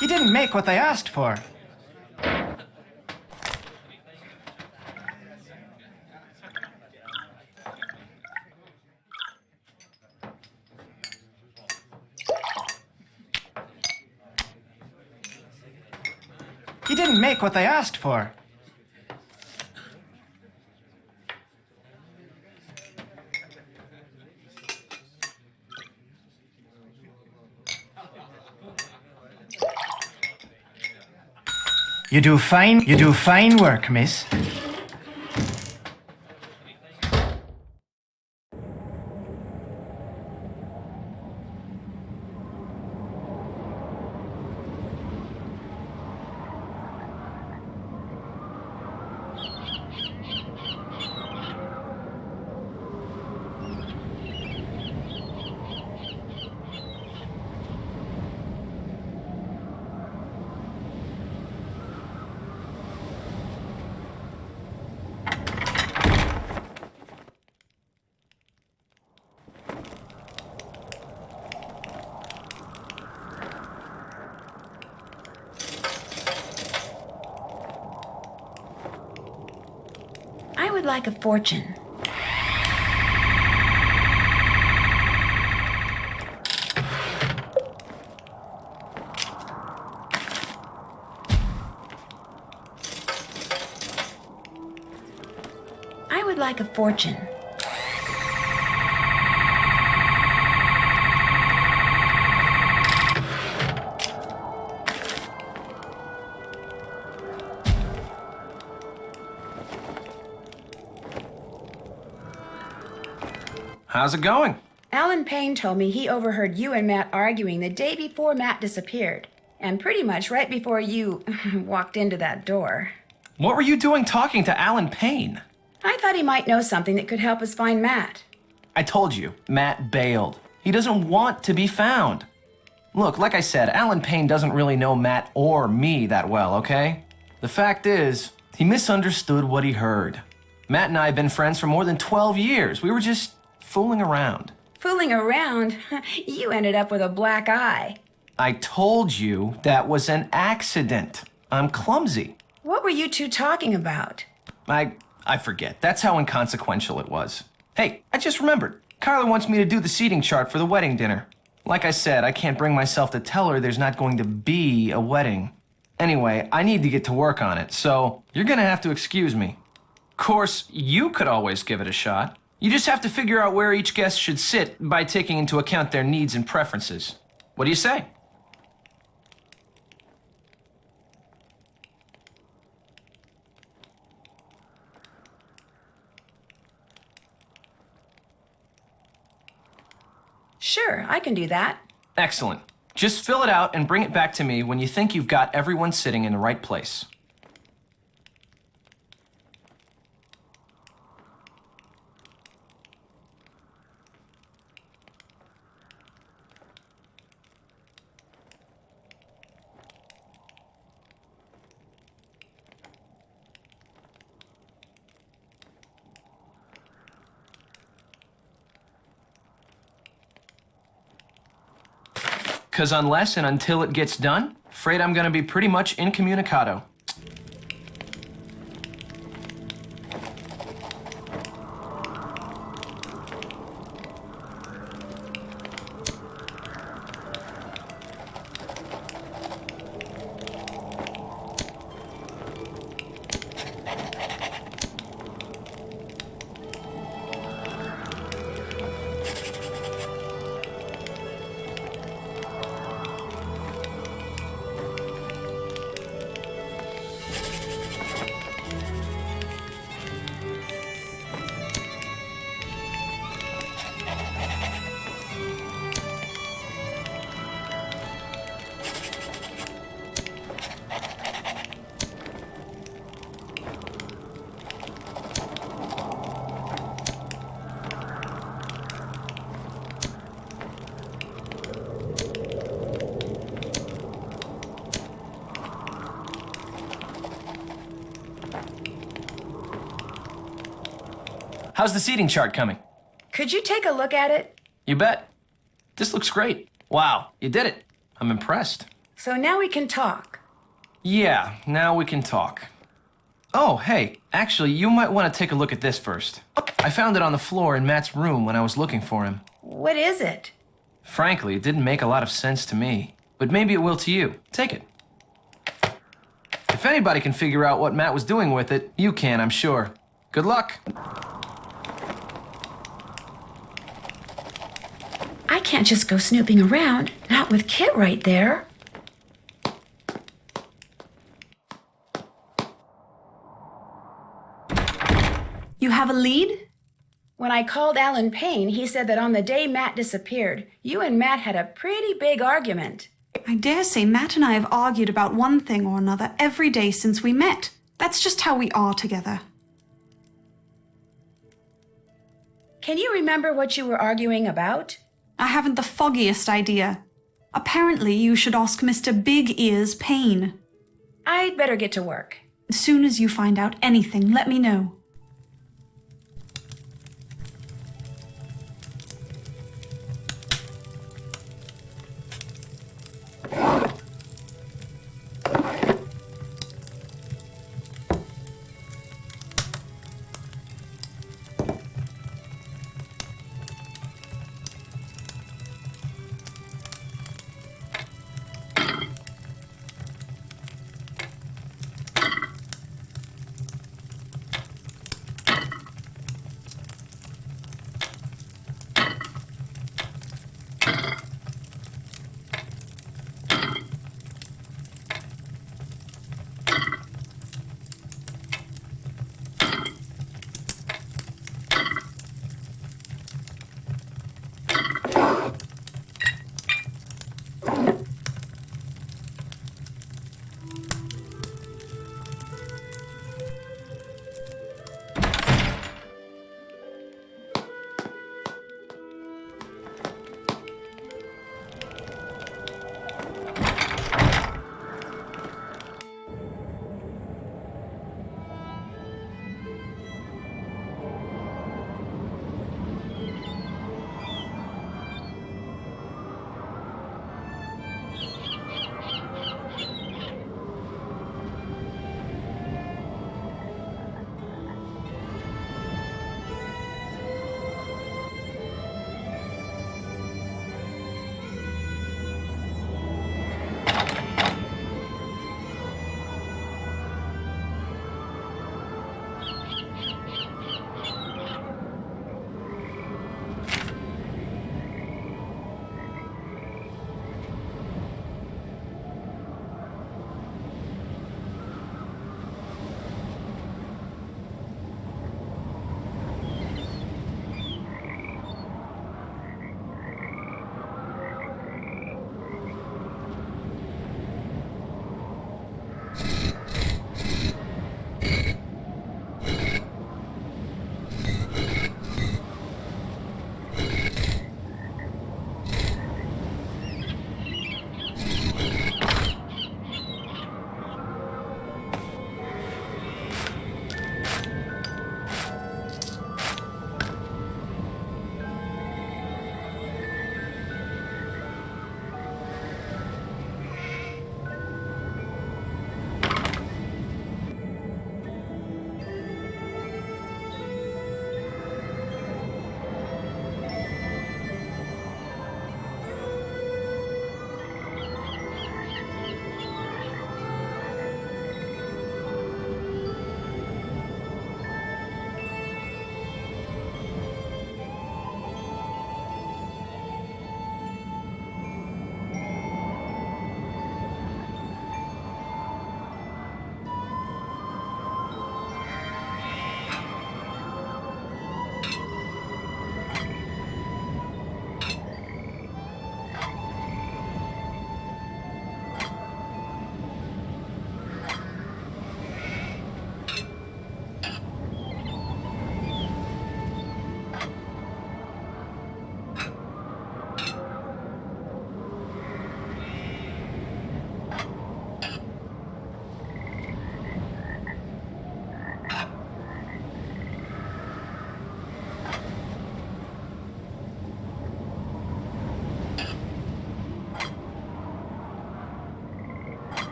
You didn't make what I asked for. You didn't make what I asked for. You do fine work, miss. I would like a fortune. I would like a fortune. How's it going? Alan Payne told me he overheard you and Matt arguing the day before Matt disappeared, and pretty much right before you walked into that door. What were you doing talking to Alan Payne? I thought he might know something that could help us find Matt. I told you, Matt bailed. He doesn't want to be found. Look, like I said, Alan Payne doesn't really know Matt or me that well, okay? The fact is, he misunderstood what he heard. Matt and I have been friends for more than 12 years. We were just fooling around. Fooling around? You ended up with a black eye. I told you that was an accident. I'm clumsy. What were you two talking about? I forget. That's how inconsequential it was. Hey, I just remembered. Kyler wants me to do the seating chart for the wedding dinner. Like I said, I can't bring myself to tell her there's not going to be a wedding. Anyway, I need to get to work on it, so you're gonna have to excuse me. Of course, you could always give it a shot. You just have to figure out where each guest should sit by taking into account their needs and preferences. What do you say? Sure, I can do that. Excellent. Just fill it out and bring it back to me when you think you've got everyone sitting in the right place. Because unless and until it gets done, afraid I'm going to be pretty much incommunicado. How's the seating chart coming? Could you take a look at it? You bet. This looks great. Wow, you did it. I'm impressed. So now we can talk. Yeah, now we can talk. Oh, hey, actually, you might want to take a look at this first. I found it on the floor in Matt's room when I was looking for him. What is it? Frankly, it didn't make a lot of sense to me, but maybe it will to you. Take it. If anybody can figure out what Matt was doing with it, you can, I'm sure. Good luck. I can't just go snooping around, not with Kit right there. You have a lead? When I called Alan Payne, he said that on the day Matt disappeared, you and Matt had a pretty big argument. I dare say Matt and I have argued about one thing or another every day since we met. That's just how we are together. Can you remember what you were arguing about? I haven't the foggiest idea. Apparently, you should ask Mr. Big Ears Payne. I'd better get to work. As soon as you find out anything, let me know.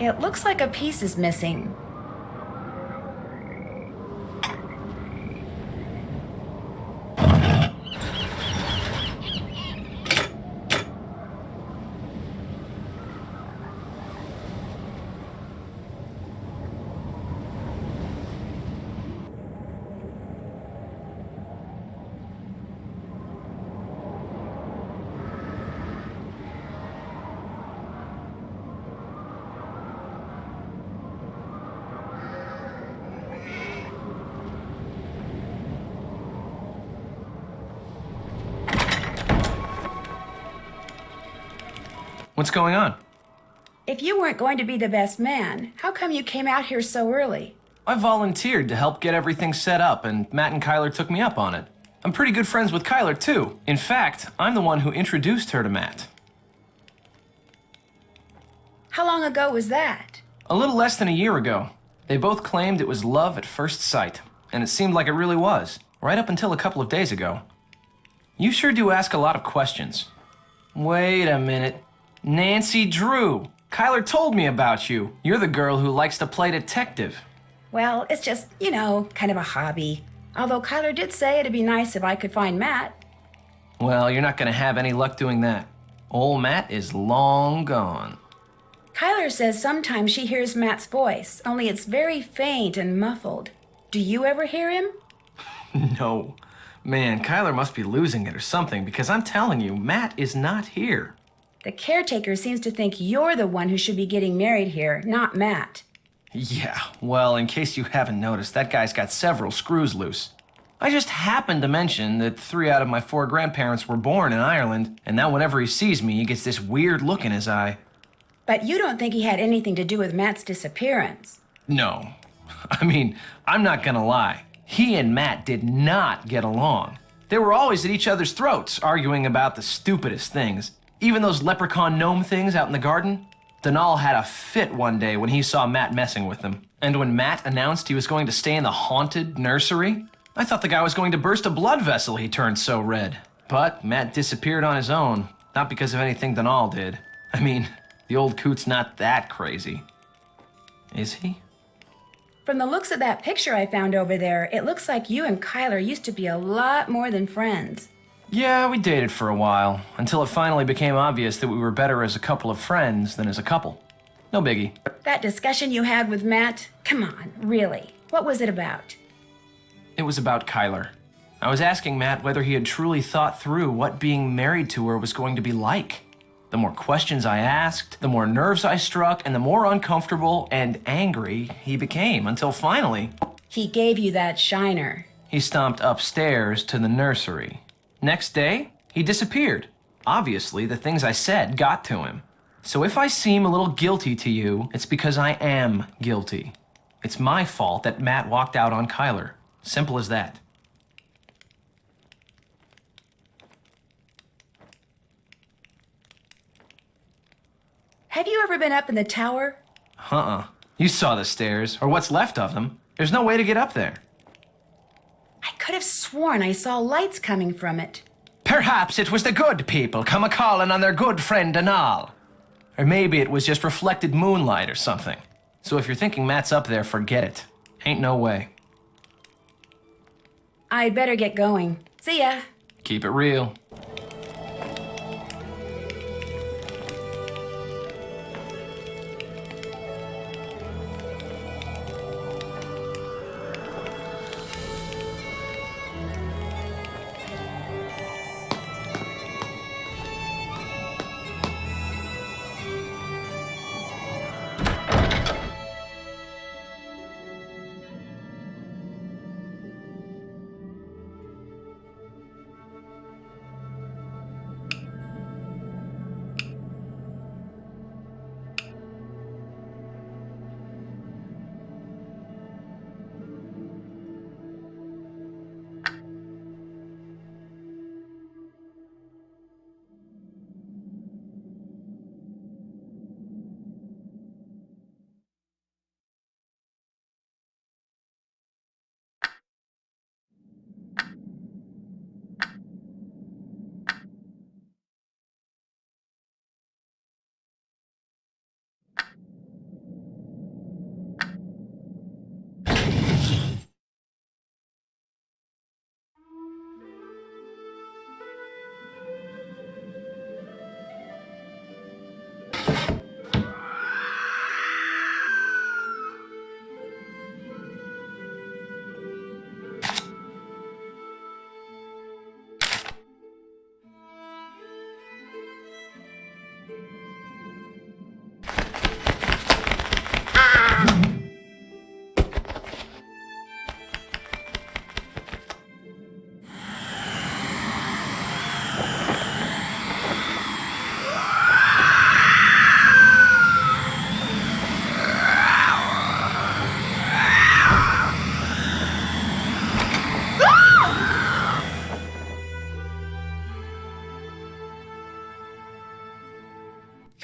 It looks like a piece is missing. What's going on? If you weren't going to be the best man, how come you came out here so early? I volunteered to help get everything set up, and Matt and Kyler took me up on it. I'm pretty good friends with Kyler, too. In fact, I'm the one who introduced her to Matt. How long ago was that? A little less than a year ago. They both claimed it was love at first sight, and it seemed like it really was, right up until a couple of days ago. You sure do ask a lot of questions. Wait a minute. Nancy Drew. Kyler told me about you. You're the girl who likes to play detective. Well, it's just, kind of a hobby. Although Kyler did say it'd be nice if I could find Matt. Well, you're not going to have any luck doing that. Old Matt is long gone. Kyler says sometimes she hears Matt's voice, only it's very faint and muffled. Do you ever hear him? No. Man, Kyler must be losing it or something, because I'm telling you, Matt is not here. The caretaker seems to think you're the one who should be getting married here, not Matt. Yeah, well, in case you haven't noticed, that guy's got several screws loose. I just happened to mention that 3 out of my 4 grandparents were born in Ireland, and now whenever he sees me, he gets this weird look in his eye. But you don't think he had anything to do with Matt's disappearance? No. I mean, I'm not gonna lie. He and Matt did not get along. They were always at each other's throats, arguing about the stupidest things. Even those leprechaun gnome things out in the garden. Donal had a fit one day when he saw Matt messing with them. And when Matt announced he was going to stay in the haunted nursery, I thought the guy was going to burst a blood vessel, he turned so red. But Matt disappeared on his own, not because of anything Donal did. I mean, the old coot's not that crazy. Is he? From the looks of that picture I found over there, it looks like you and Kyler used to be a lot more than friends. Yeah, we dated for a while, until it finally became obvious that we were better as a couple of friends than as a couple. No biggie. That discussion you had with Matt? Come on, really. What was it about? It was about Kyler. I was asking Matt whether he had truly thought through what being married to her was going to be like. The more questions I asked, the more nerves I struck, and the more uncomfortable and angry he became, until finally... He gave you that shiner. He stomped upstairs to the nursery. Next day, he disappeared. Obviously, the things I said got to him. So if I seem a little guilty to you, it's because I am guilty. It's my fault that Matt walked out on Kyler. Simple as that. Have you ever been up in the tower? You saw the stairs, or what's left of them. There's no way to get up there. I could have sworn I saw lights coming from it. Perhaps it was the good people come a-calling on their good friend Donal. Or maybe it was just reflected moonlight or something. So if you're thinking Matt's up there, forget it. Ain't no way. I'd better get going. See ya. Keep it real.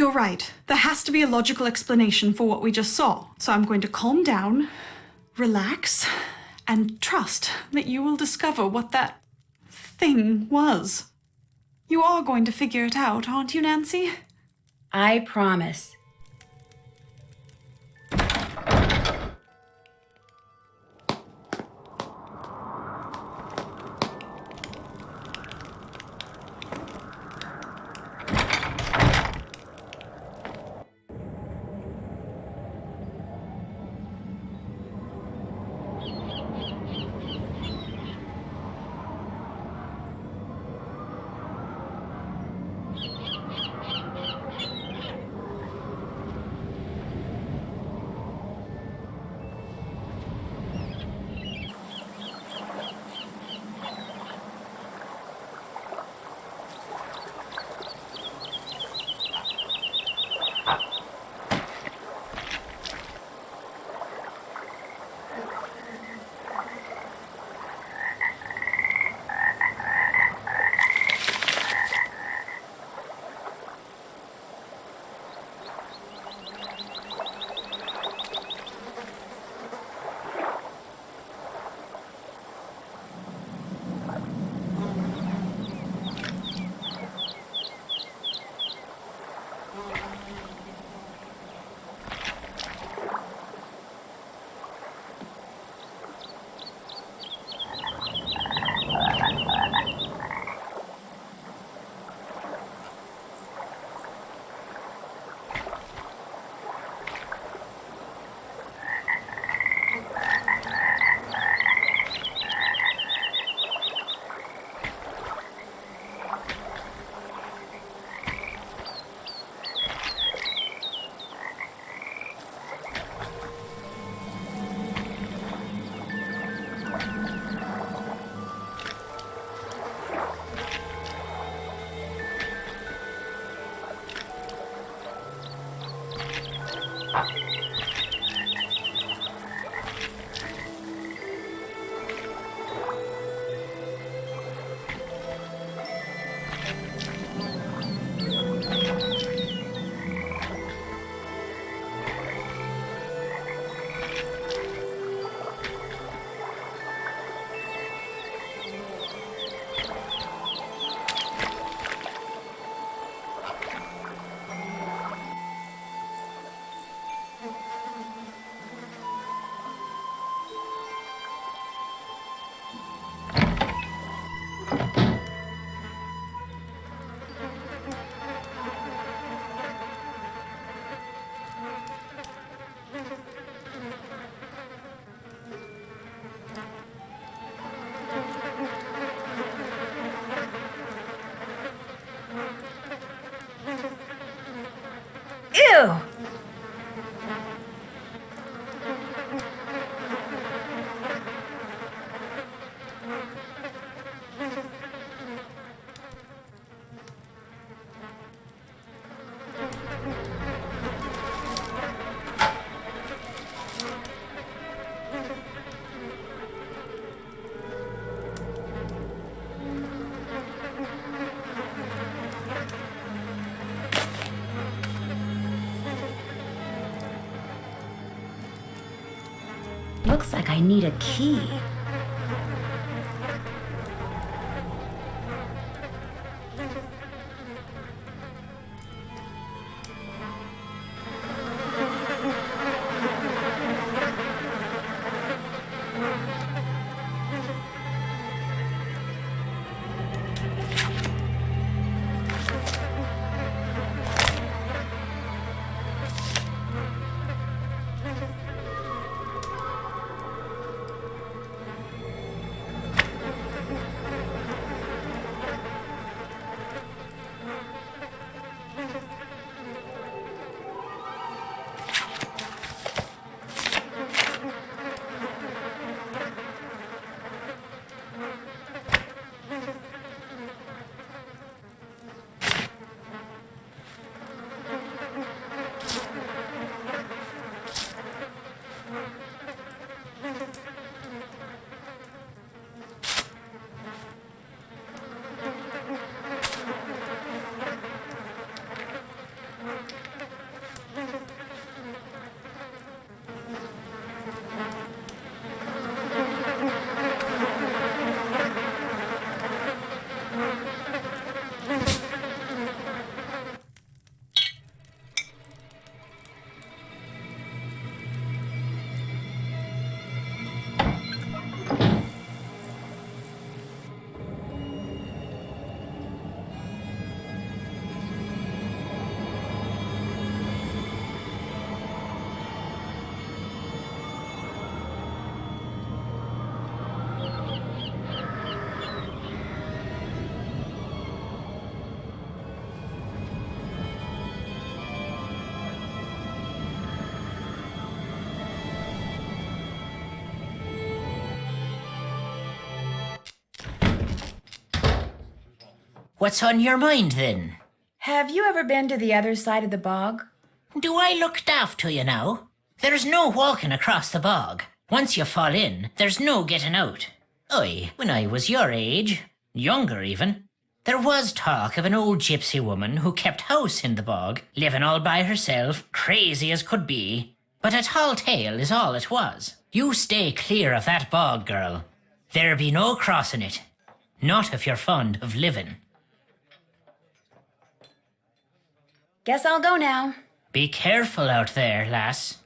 You're right. There has to be a logical explanation for what we just saw. So I'm going to calm down, relax, and trust that you will discover what that thing was. You are going to figure it out, aren't you, Nancy? I promise. Ew! Looks like I need a key. What's on your mind then? Have you ever been to the other side of the bog? Do I look daft to you now? There's no walking across the bog. Once you fall in, there's no getting out. When I was your age, younger even, there was talk of an old gypsy woman who kept house in the bog, living all by herself, crazy as could be. But a tall tale is all it was. You stay clear of that bog, girl. There be no crossing it. Not if you're fond of living. Guess I'll go now. Be careful out there, lass.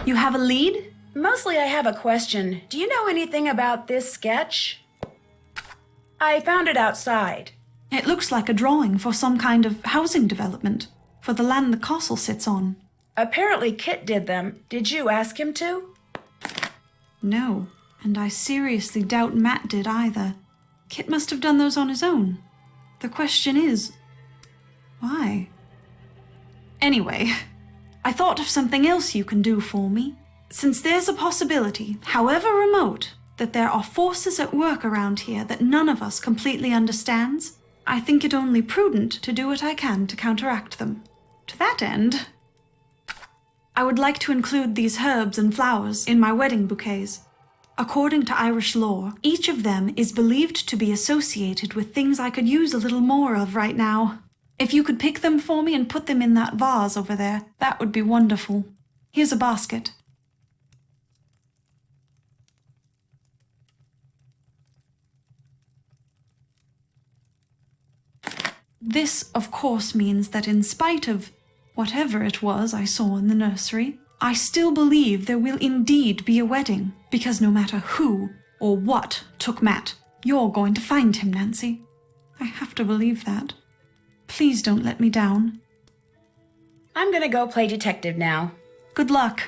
You have a lead? Mostly I have a question. Do you know anything about this sketch? I found it outside. It looks like a drawing for some kind of housing development, for the land the castle sits on. Apparently Kit did them. Did you ask him to? No, and I seriously doubt Matt did either. Kit must have done those on his own. The question is, why? Anyway, I thought of something else you can do for me. Since there's a possibility, however remote, that there are forces at work around here that none of us completely understands, I think it only prudent to do what I can to counteract them. To that end, I would like to include these herbs and flowers in my wedding bouquets. According to Irish lore, each of them is believed to be associated with things I could use a little more of right now. If you could pick them for me and put them in that vase over there, that would be wonderful. Here's a basket. This, of course, means that in spite of whatever it was I saw in the nursery, I still believe there will indeed be a wedding, because no matter who or what took Matt, you're going to find him, Nancy. I have to believe that. Please don't let me down. I'm gonna go play detective now. Good luck.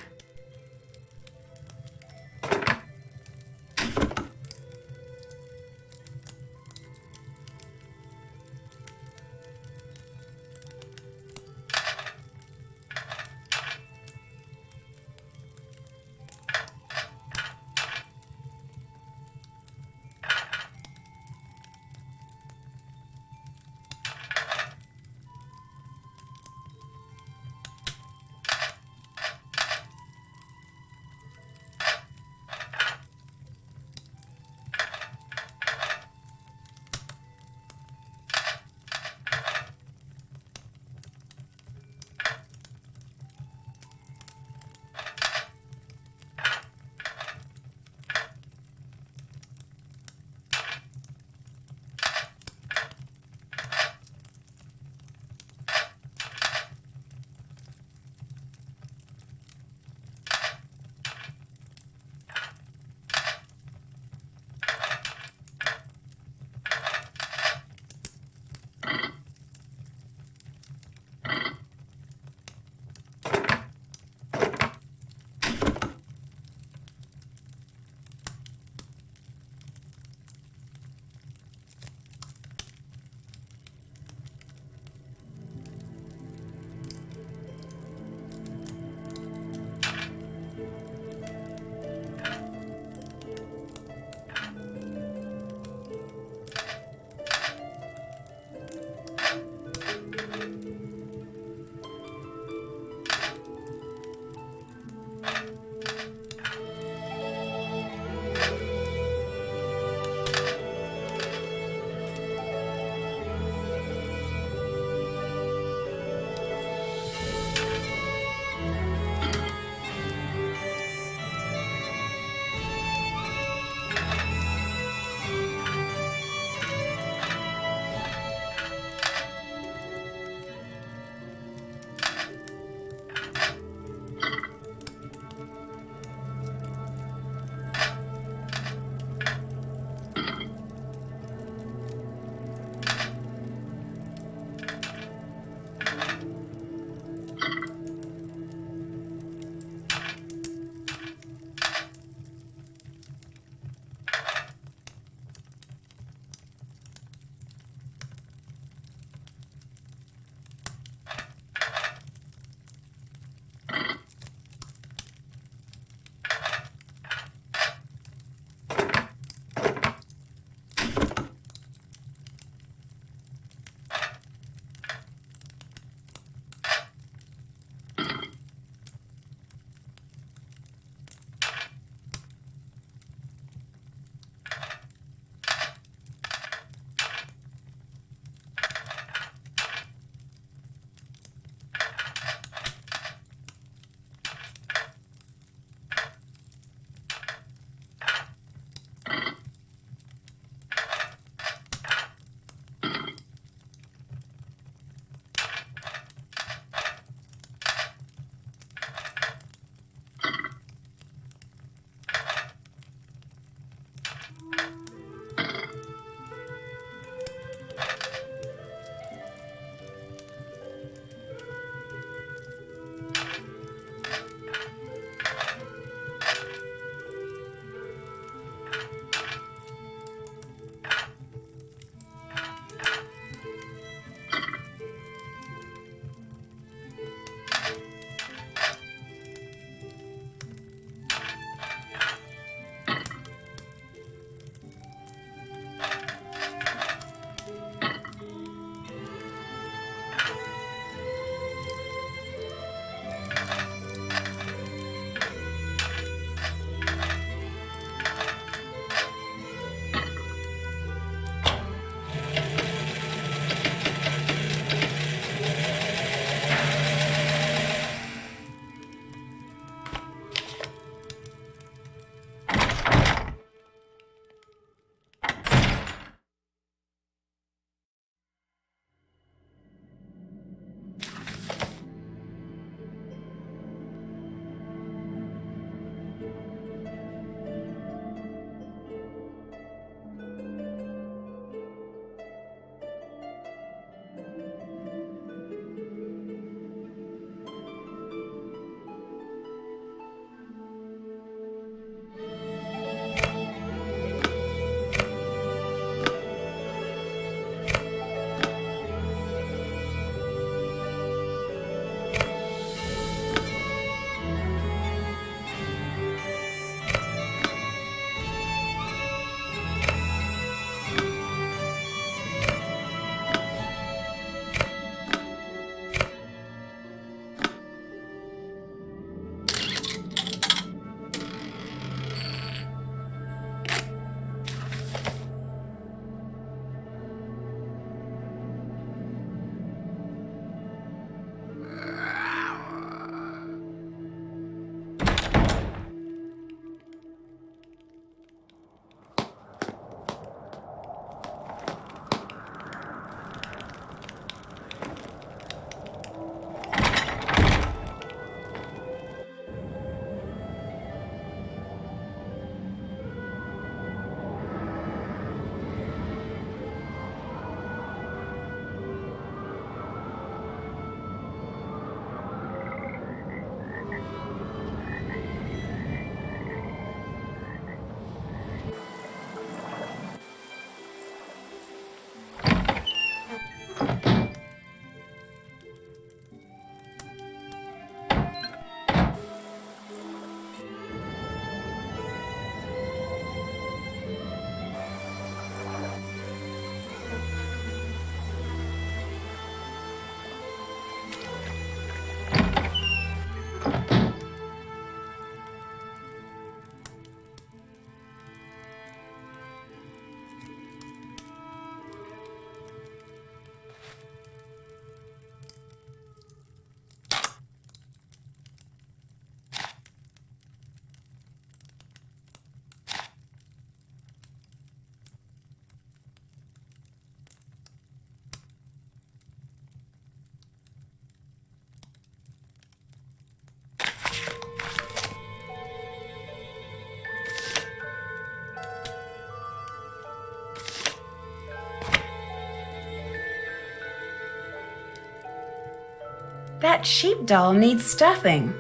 That sheep doll needs stuffing.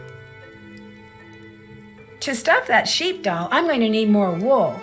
To stuff that sheep doll, I'm going to need more wool.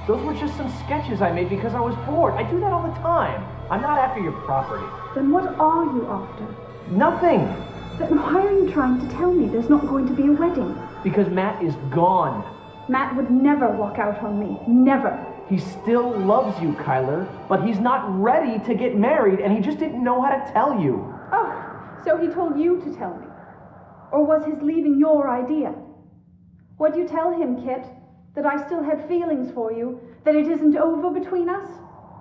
Those were just some sketches I made because I was bored. I do that all the time. I'm not after your property. Then what are you after? Nothing. Then why are you trying to tell me there's not going to be a wedding? Because Matt is gone. Matt would never walk out on me. Never. He still loves you, Kyler, but he's not ready to get married, and he just didn't know how to tell you. Oh, so he told you to tell me. Or was his leaving your idea? What'd you tell him, Kit? That I still had feelings for you? That it isn't over between us?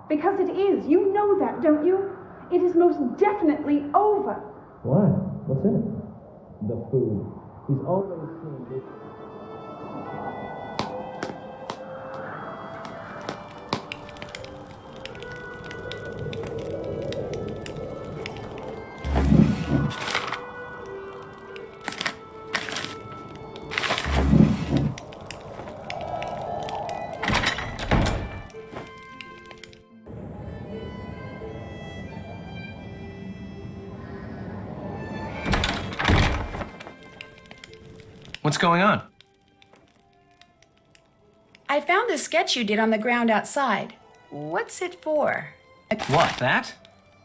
Because it is. You know that, don't you? It is most definitely over. Why? What's in it? The food. He's always seen this. What's going on? I found the sketch you did on the ground outside. What's it for? What, that?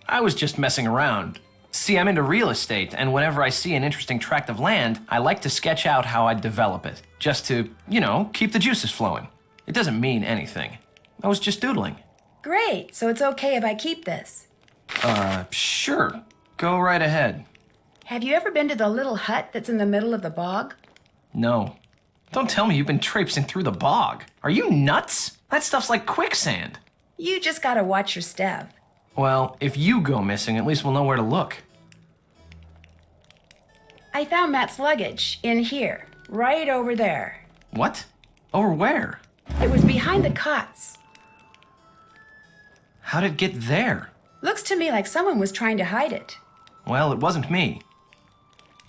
I was just messing around. See, I'm into real estate, and whenever I see an interesting tract of land, I like to sketch out how I'd develop it, just to, keep the juices flowing. It doesn't mean anything. I was just doodling. Great, so it's okay if I keep this. Sure. Go right ahead. Have you ever been to the little hut that's in the middle of the bog? No. Don't tell me you've been traipsing through the bog. Are you nuts? That stuff's like quicksand. You just gotta watch your step. Well, if you go missing, at least we'll know where to look. I found Matt's luggage in here, right over there. What? Over where? It was behind the cots. How'd it get there? Looks to me like someone was trying to hide it. Well, it wasn't me.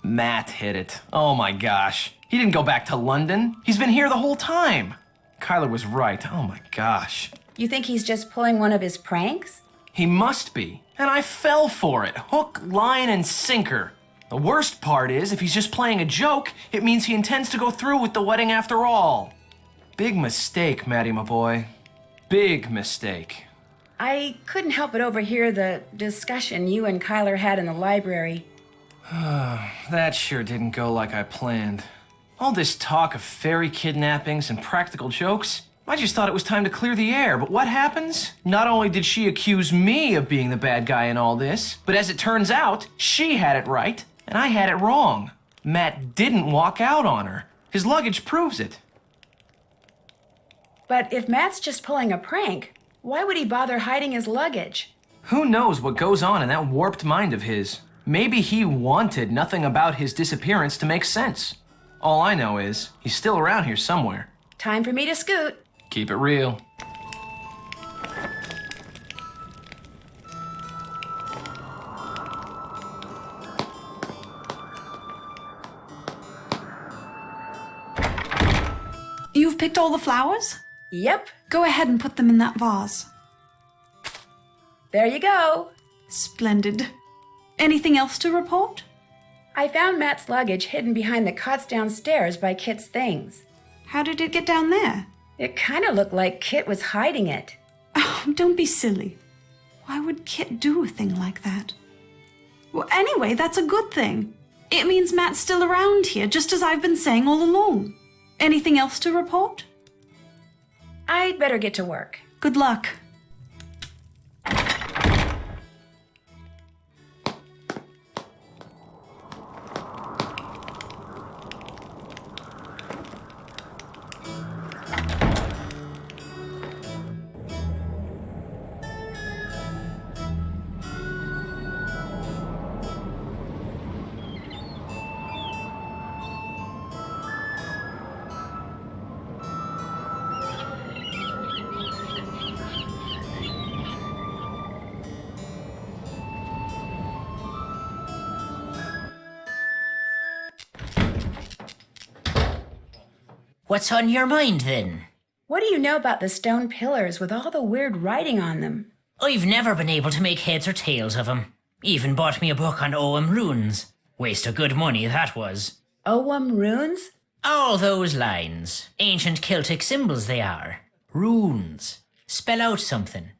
Matt hid it. Oh my gosh. He didn't go back to London. He's been here the whole time. Kyler was right. Oh my gosh. You think he's just pulling one of his pranks? He must be. And I fell for it. Hook, line, and sinker. The worst part is, if he's just playing a joke, it means he intends to go through with the wedding after all. Big mistake, Matty, my boy. Big mistake. I couldn't help but overhear the discussion you and Kyler had in the library. That sure didn't go like I planned. All this talk of fairy kidnappings and practical jokes, I just thought it was time to clear the air, but what happens? Not only did she accuse me of being the bad guy in all this, but as it turns out, she had it right, and I had it wrong. Matt didn't walk out on her. His luggage proves it. But if Matt's just pulling a prank, why would he bother hiding his luggage? Who knows what goes on in that warped mind of his? Maybe he wanted nothing about his disappearance to make sense. All I know is, he's still around here somewhere. Time for me to scoot. Keep it real. You've picked all the flowers? Yep, Go ahead and put them in that vase. there you go. Splendid. Anything else to report? I found Matt's luggage hidden behind the cots downstairs by Kit's things. How did it get down there? It kind of looked like Kit was hiding it. Oh, don't be silly. Why would Kit do a thing like that? Well, anyway, that's a good thing. It means Matt's still around here, just as I've been saying all along. Anything else to report? I'd better get to work. Good luck. What's on your mind, then? What do you know about the stone pillars with all the weird writing on them? I've never been able to make heads or tails of 'em. Even bought me a book on Ogham runes. Waste of good money, that was. Ogham runes? All those lines. Ancient Celtic symbols they are. Runes. Spell out something.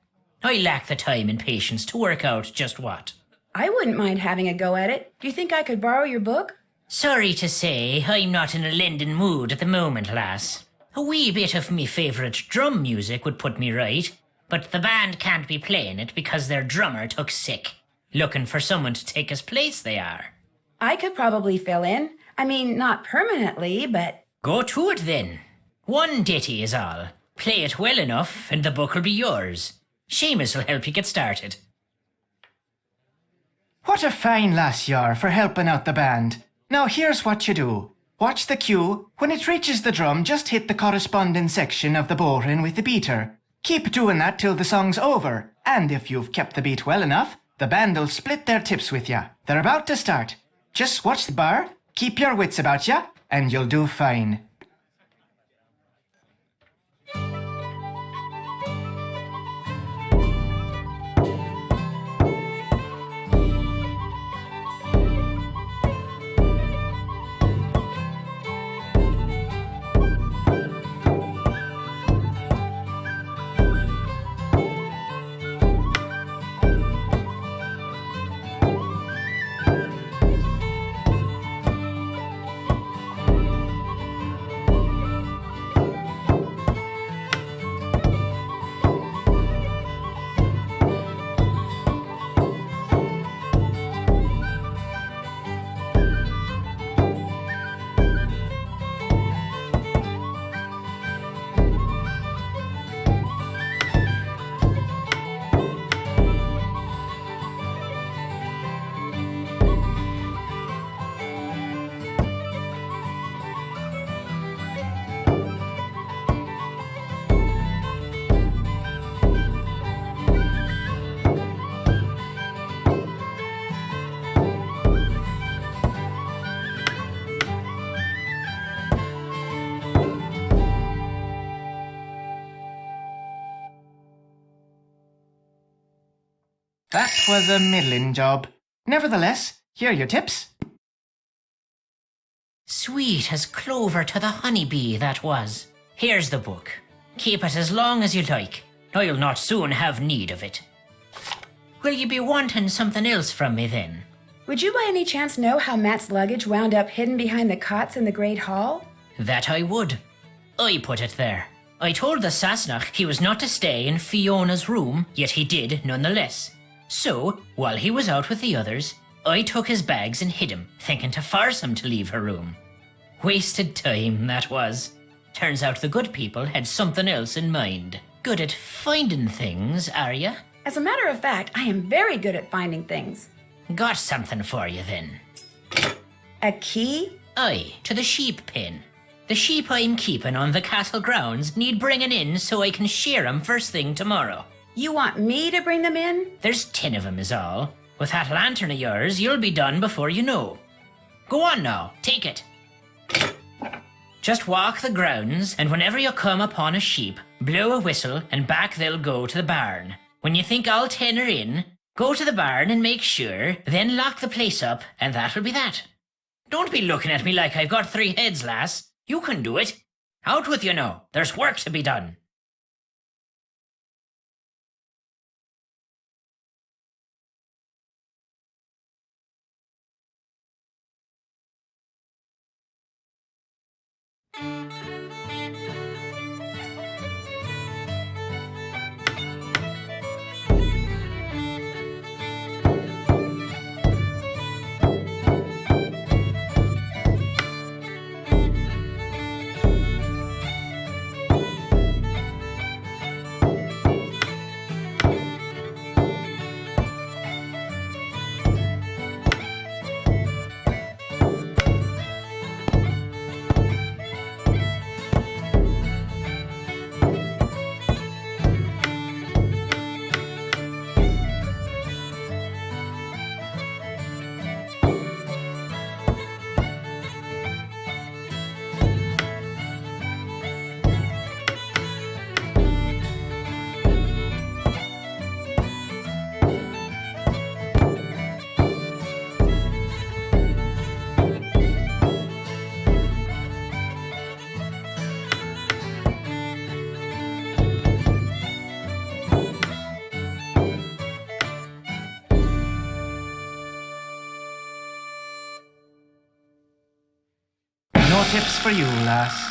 I lack the time and patience to work out just what. I wouldn't mind having a go at it. Do you think I could borrow your book? Sorry to say, I'm not in a lending mood at the moment, lass. A wee bit of me favourite drum music would put me right, but the band can't be playing it because their drummer took sick. Looking for someone to take his place, they are. I could probably fill in. I mean, not permanently, but... Go to it then. One ditty is all. Play it well enough and the book will be yours. Seamus will help you get started. What a fine lass you are for helping out the band. Now here's what you do. Watch the cue. When it reaches the drum, just hit the corresponding section of the bowline with the beater. Keep doing that till the song's over. And if you've kept the beat well enough, the band'll split their tips with ya. They're about to start. Just watch the bar, keep your wits about ya, and you'll do fine. That was a middling job. Nevertheless, here are your tips. Sweet as clover to the honeybee, that was. Here's the book. Keep it as long as you like. I'll not soon have need of it. Will you be wanting something else from me then? Would you by any chance know how Matt's luggage wound up hidden behind the cots in the Great Hall? That I would. I put it there. I told the Sassenach he was not to stay in Fiona's room, yet he did nonetheless. So, while he was out with the others, I took his bags and hid him, thinking to force him to leave her room. Wasted time, that was. Turns out the good people had something else in mind. Good at finding things, are ya? As a matter of fact, I am very good at finding things. Got something for you then. A key? Aye, to the sheep pen. The sheep I'm keeping on the castle grounds need bringing in so I can shear 'em first thing tomorrow. You want me to bring them in? There's 10 of 'em is all. With that lantern of yours, you'll be done before you know. Go on now, take it. Just walk the grounds, and whenever you come upon a sheep, blow a whistle, and back they'll go to the barn. When you think all 10 are in, go to the barn and make sure, then lock the place up, and that'll be that. Don't be looking at me like I've got 3 heads, lass. You can do it. Out with you now. There's work to be done. No tips for you, lass.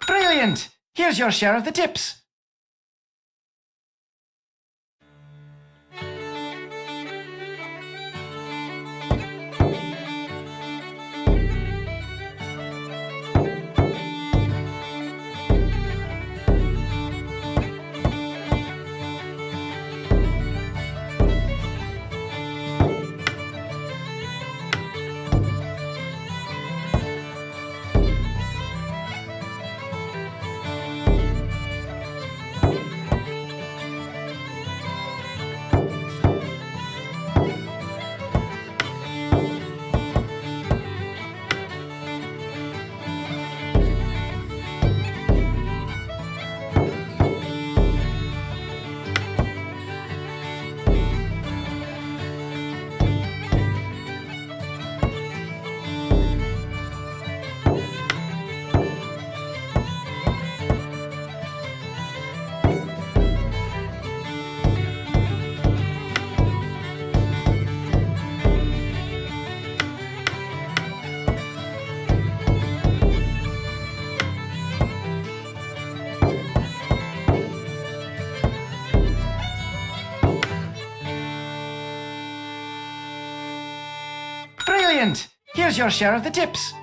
Brilliant! Here's your share of the tips. Brilliant! Here's your share of the tips.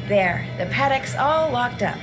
There, the paddock's all locked up.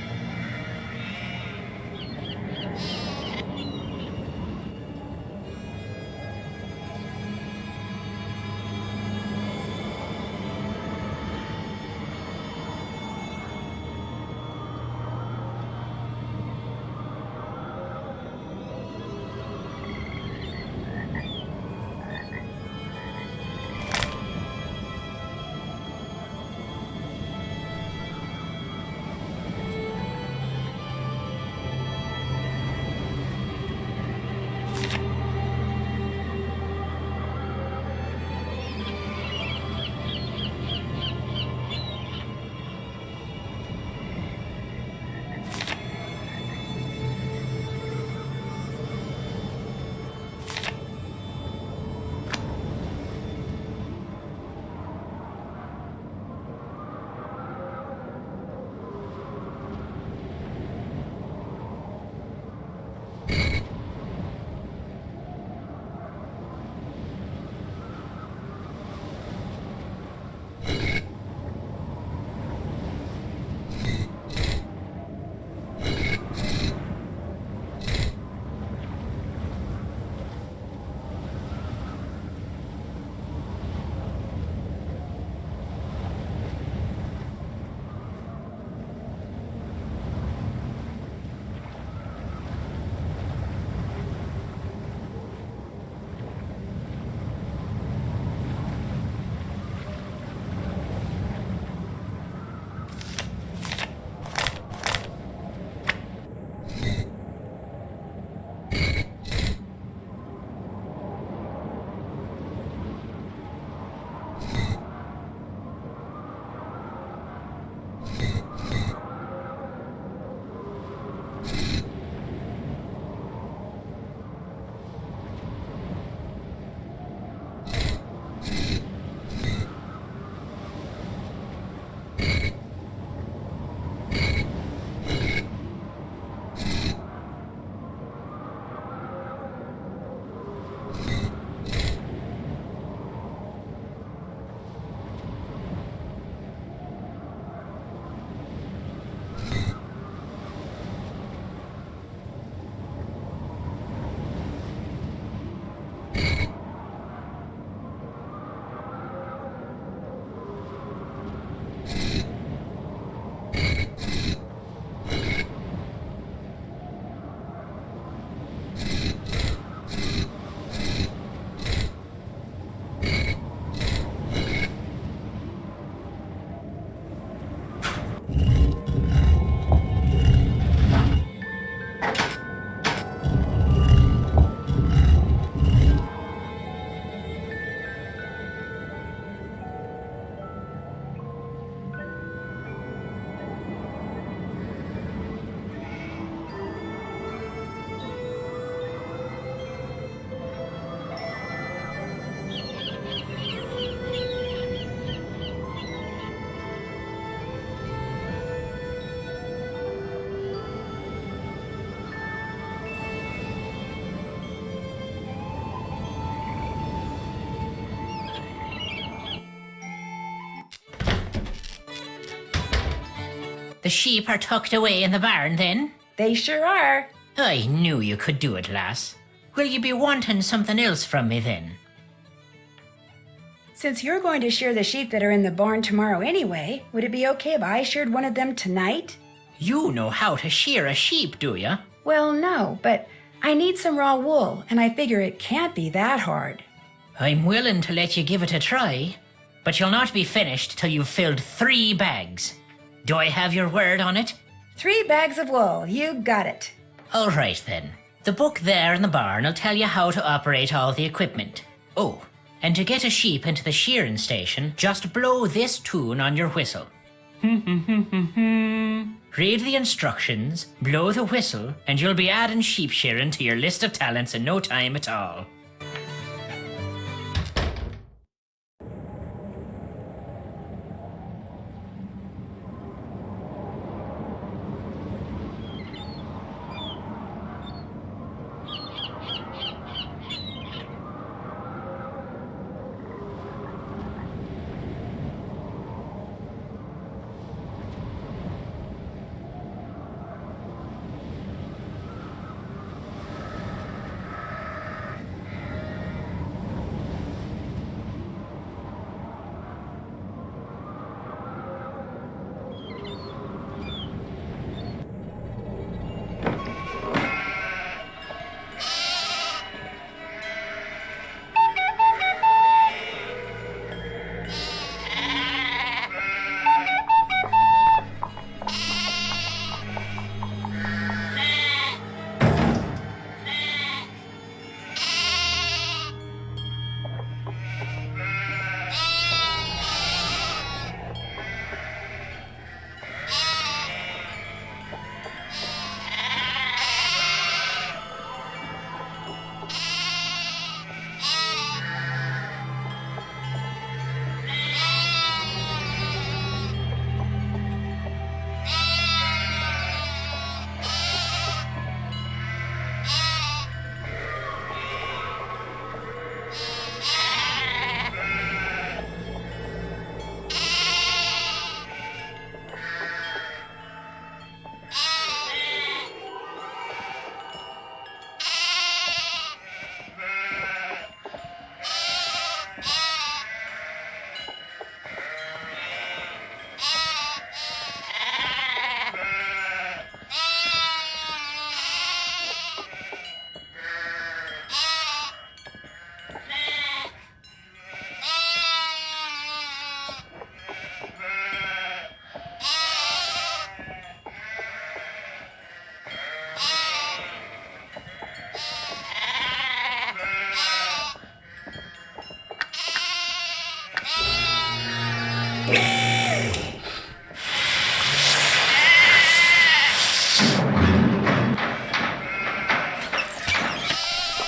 The sheep are tucked away in the barn, then? They sure are. I knew you could do it, lass. Will you be wanting something else from me, then? Since you're going to shear the sheep that are in the barn tomorrow anyway, would it be okay if I sheared one of them tonight? You know how to shear a sheep, do you? Well, no, but I need some raw wool, and I figure it can't be that hard. I'm willing to let you give it a try, but you'll not be finished till you've filled 3 bags. Do I have your word on it? 3 bags of wool, you got it. All right, then. The book there in the barn will tell you how to operate all the equipment. Oh, and to get a sheep into the shearing station, just blow this tune on your whistle. Read the instructions, blow the whistle, and you'll be adding sheep shearing to your list of talents in no time at all.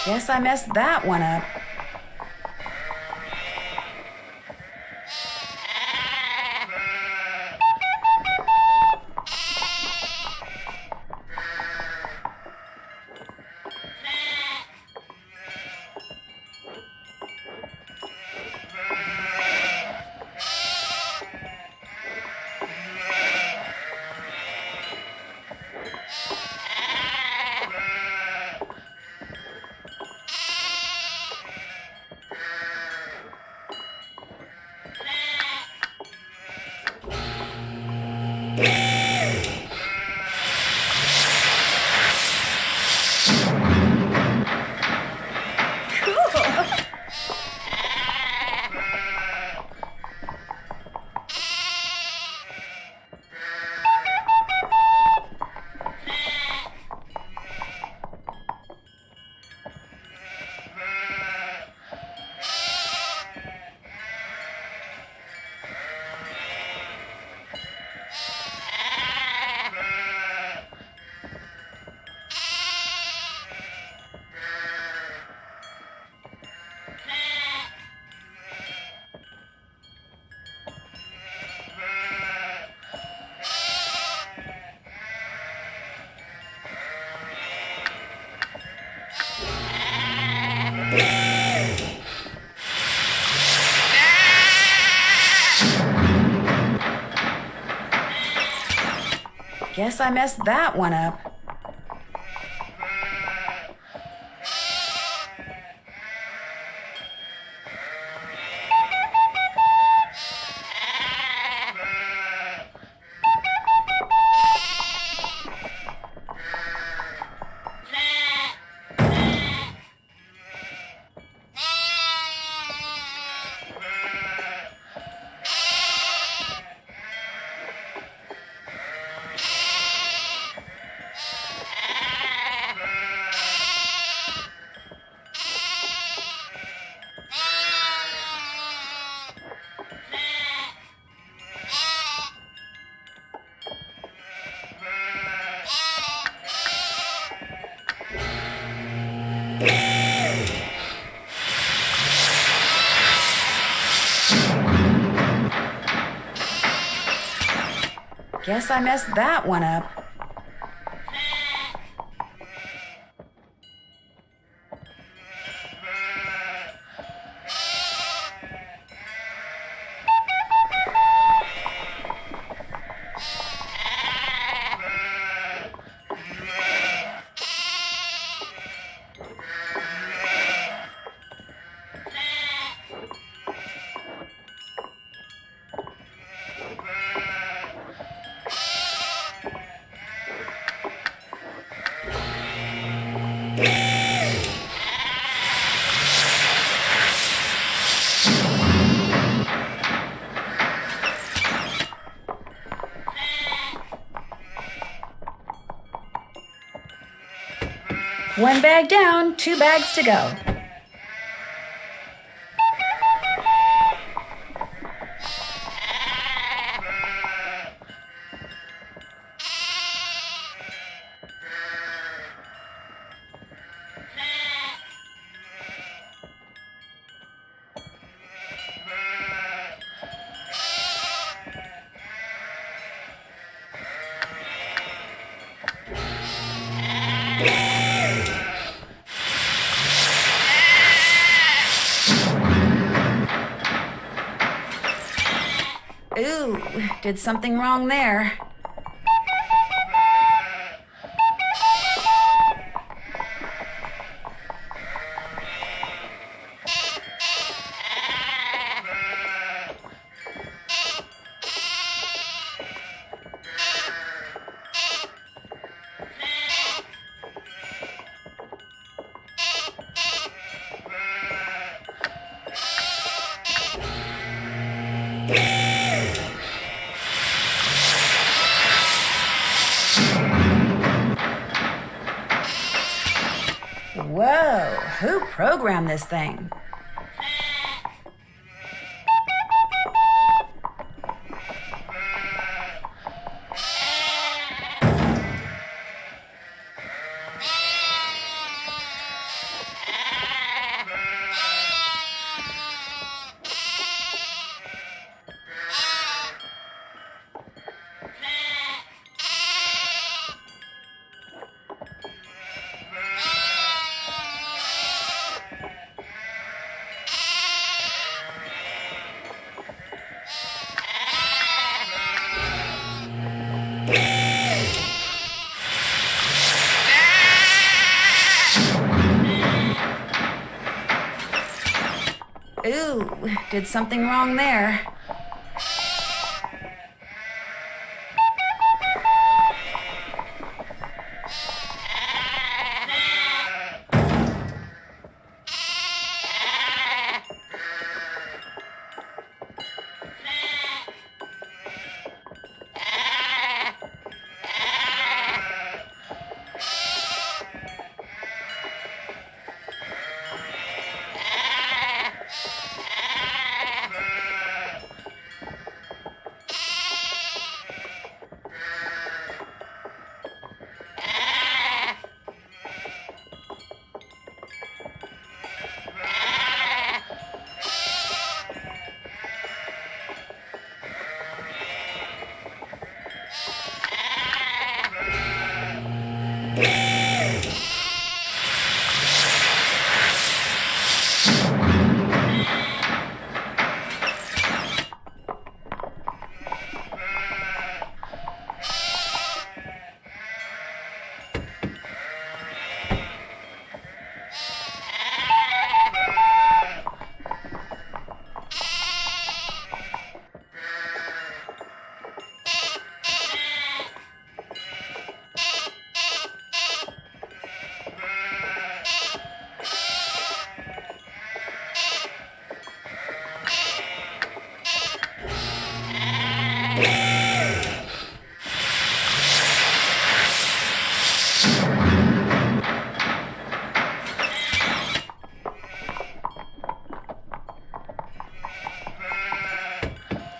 Guess I messed that one up. Guess I messed that one up. Guess I messed that one up. One bag down, 2 bags to go. Ooh, did something wrong there. Whoa, who programmed this thing? Ooh, did something wrong there.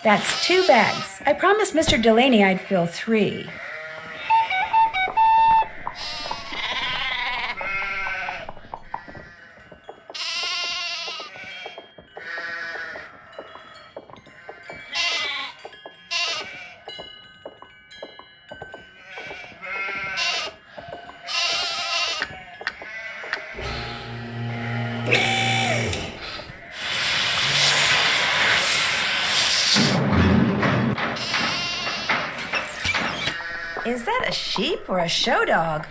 That's 2 bags. I promised Mr. Delaney I'd fill 3. Is that a sheep or a show dog?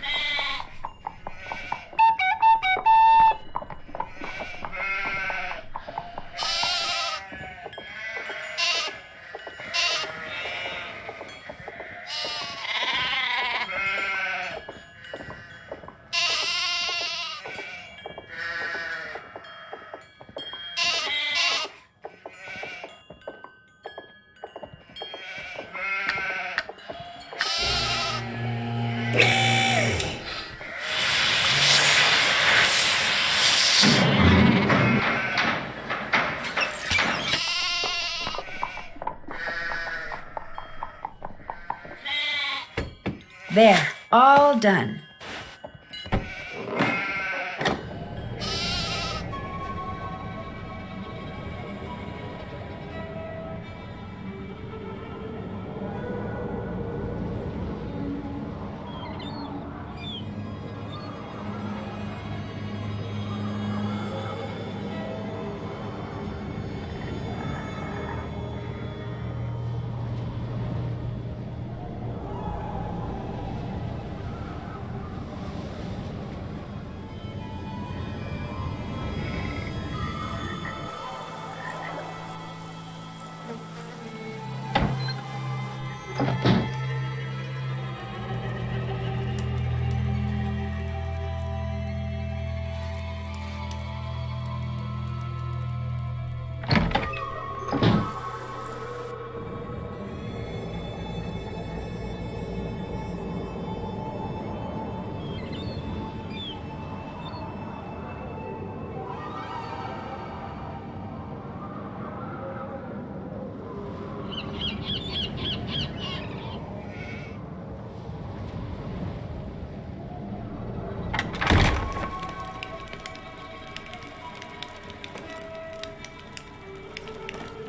There, all done.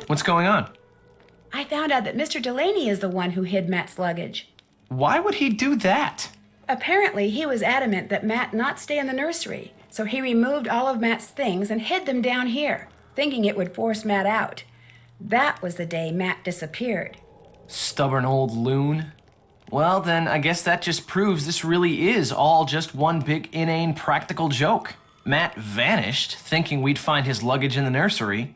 What's going on? I found out that Mr. Delaney is the one who hid Matt's luggage. Why would he do that? Apparently, he was adamant that Matt not stay in the nursery, so he removed all of Matt's things and hid them down here, thinking it would force Matt out. That was the day Matt disappeared. Stubborn old loon. Well, then I guess that just proves this really is all just one big inane practical joke. Matt vanished, thinking we'd find his luggage in the nursery.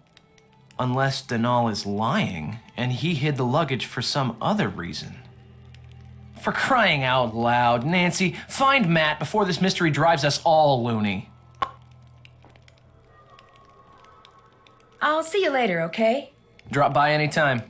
Unless Denal is lying, and he hid the luggage for some other reason. For crying out loud, Nancy, find Matt before this mystery drives us all loony. I'll see you later, okay? Drop by anytime.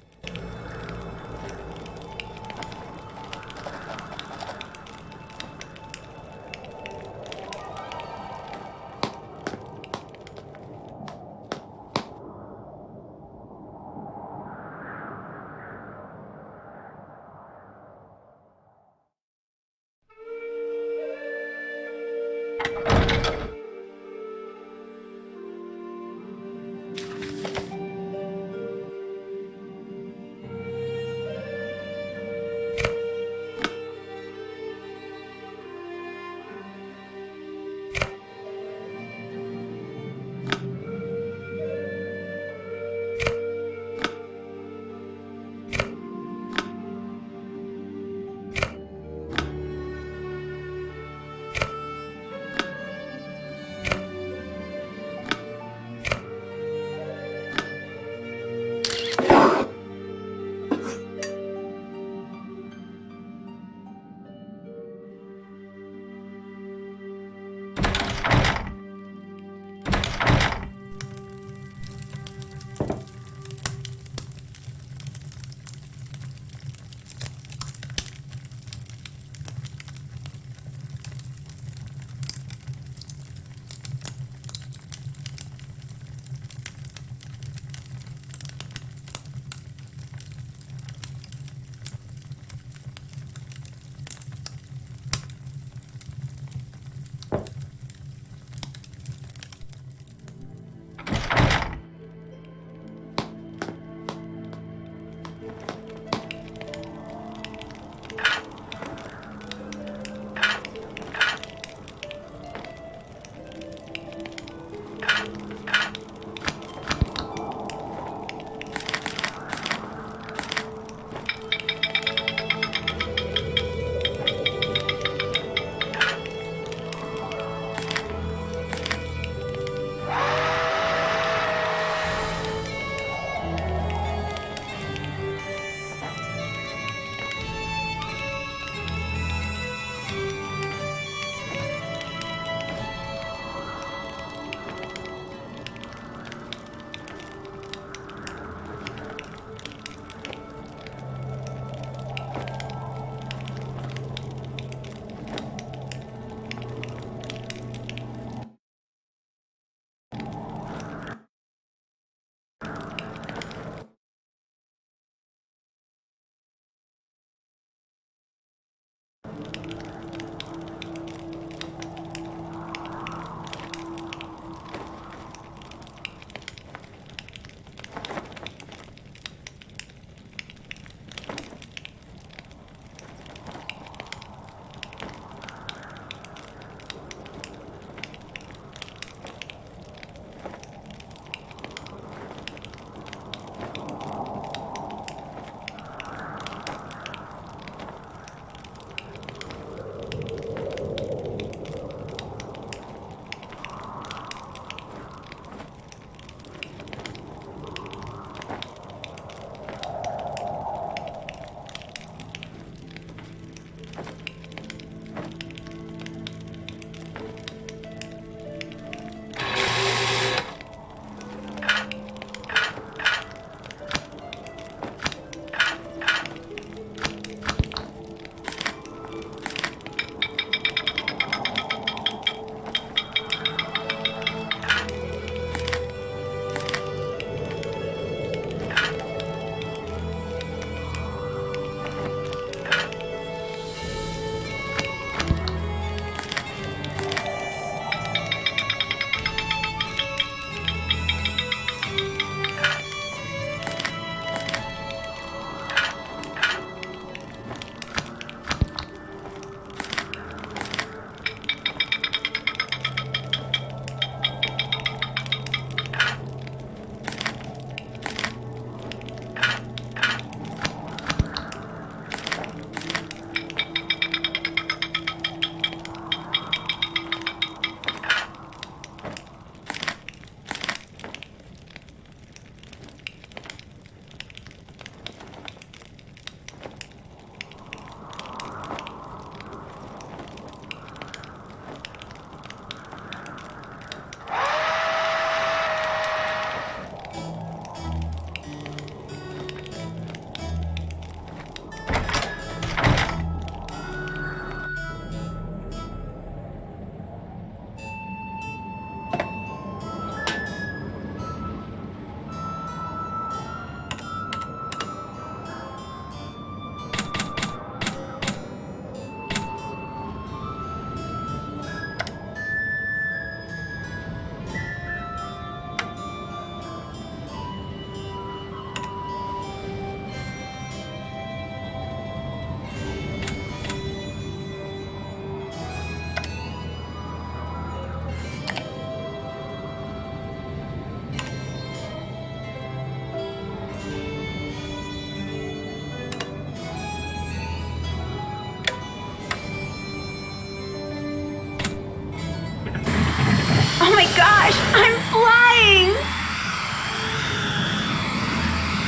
gosh, I'm flying!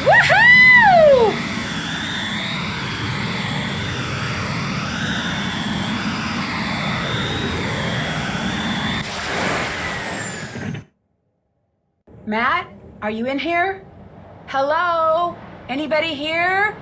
Woohoo! Matt, are you in here? Hello? Anybody here?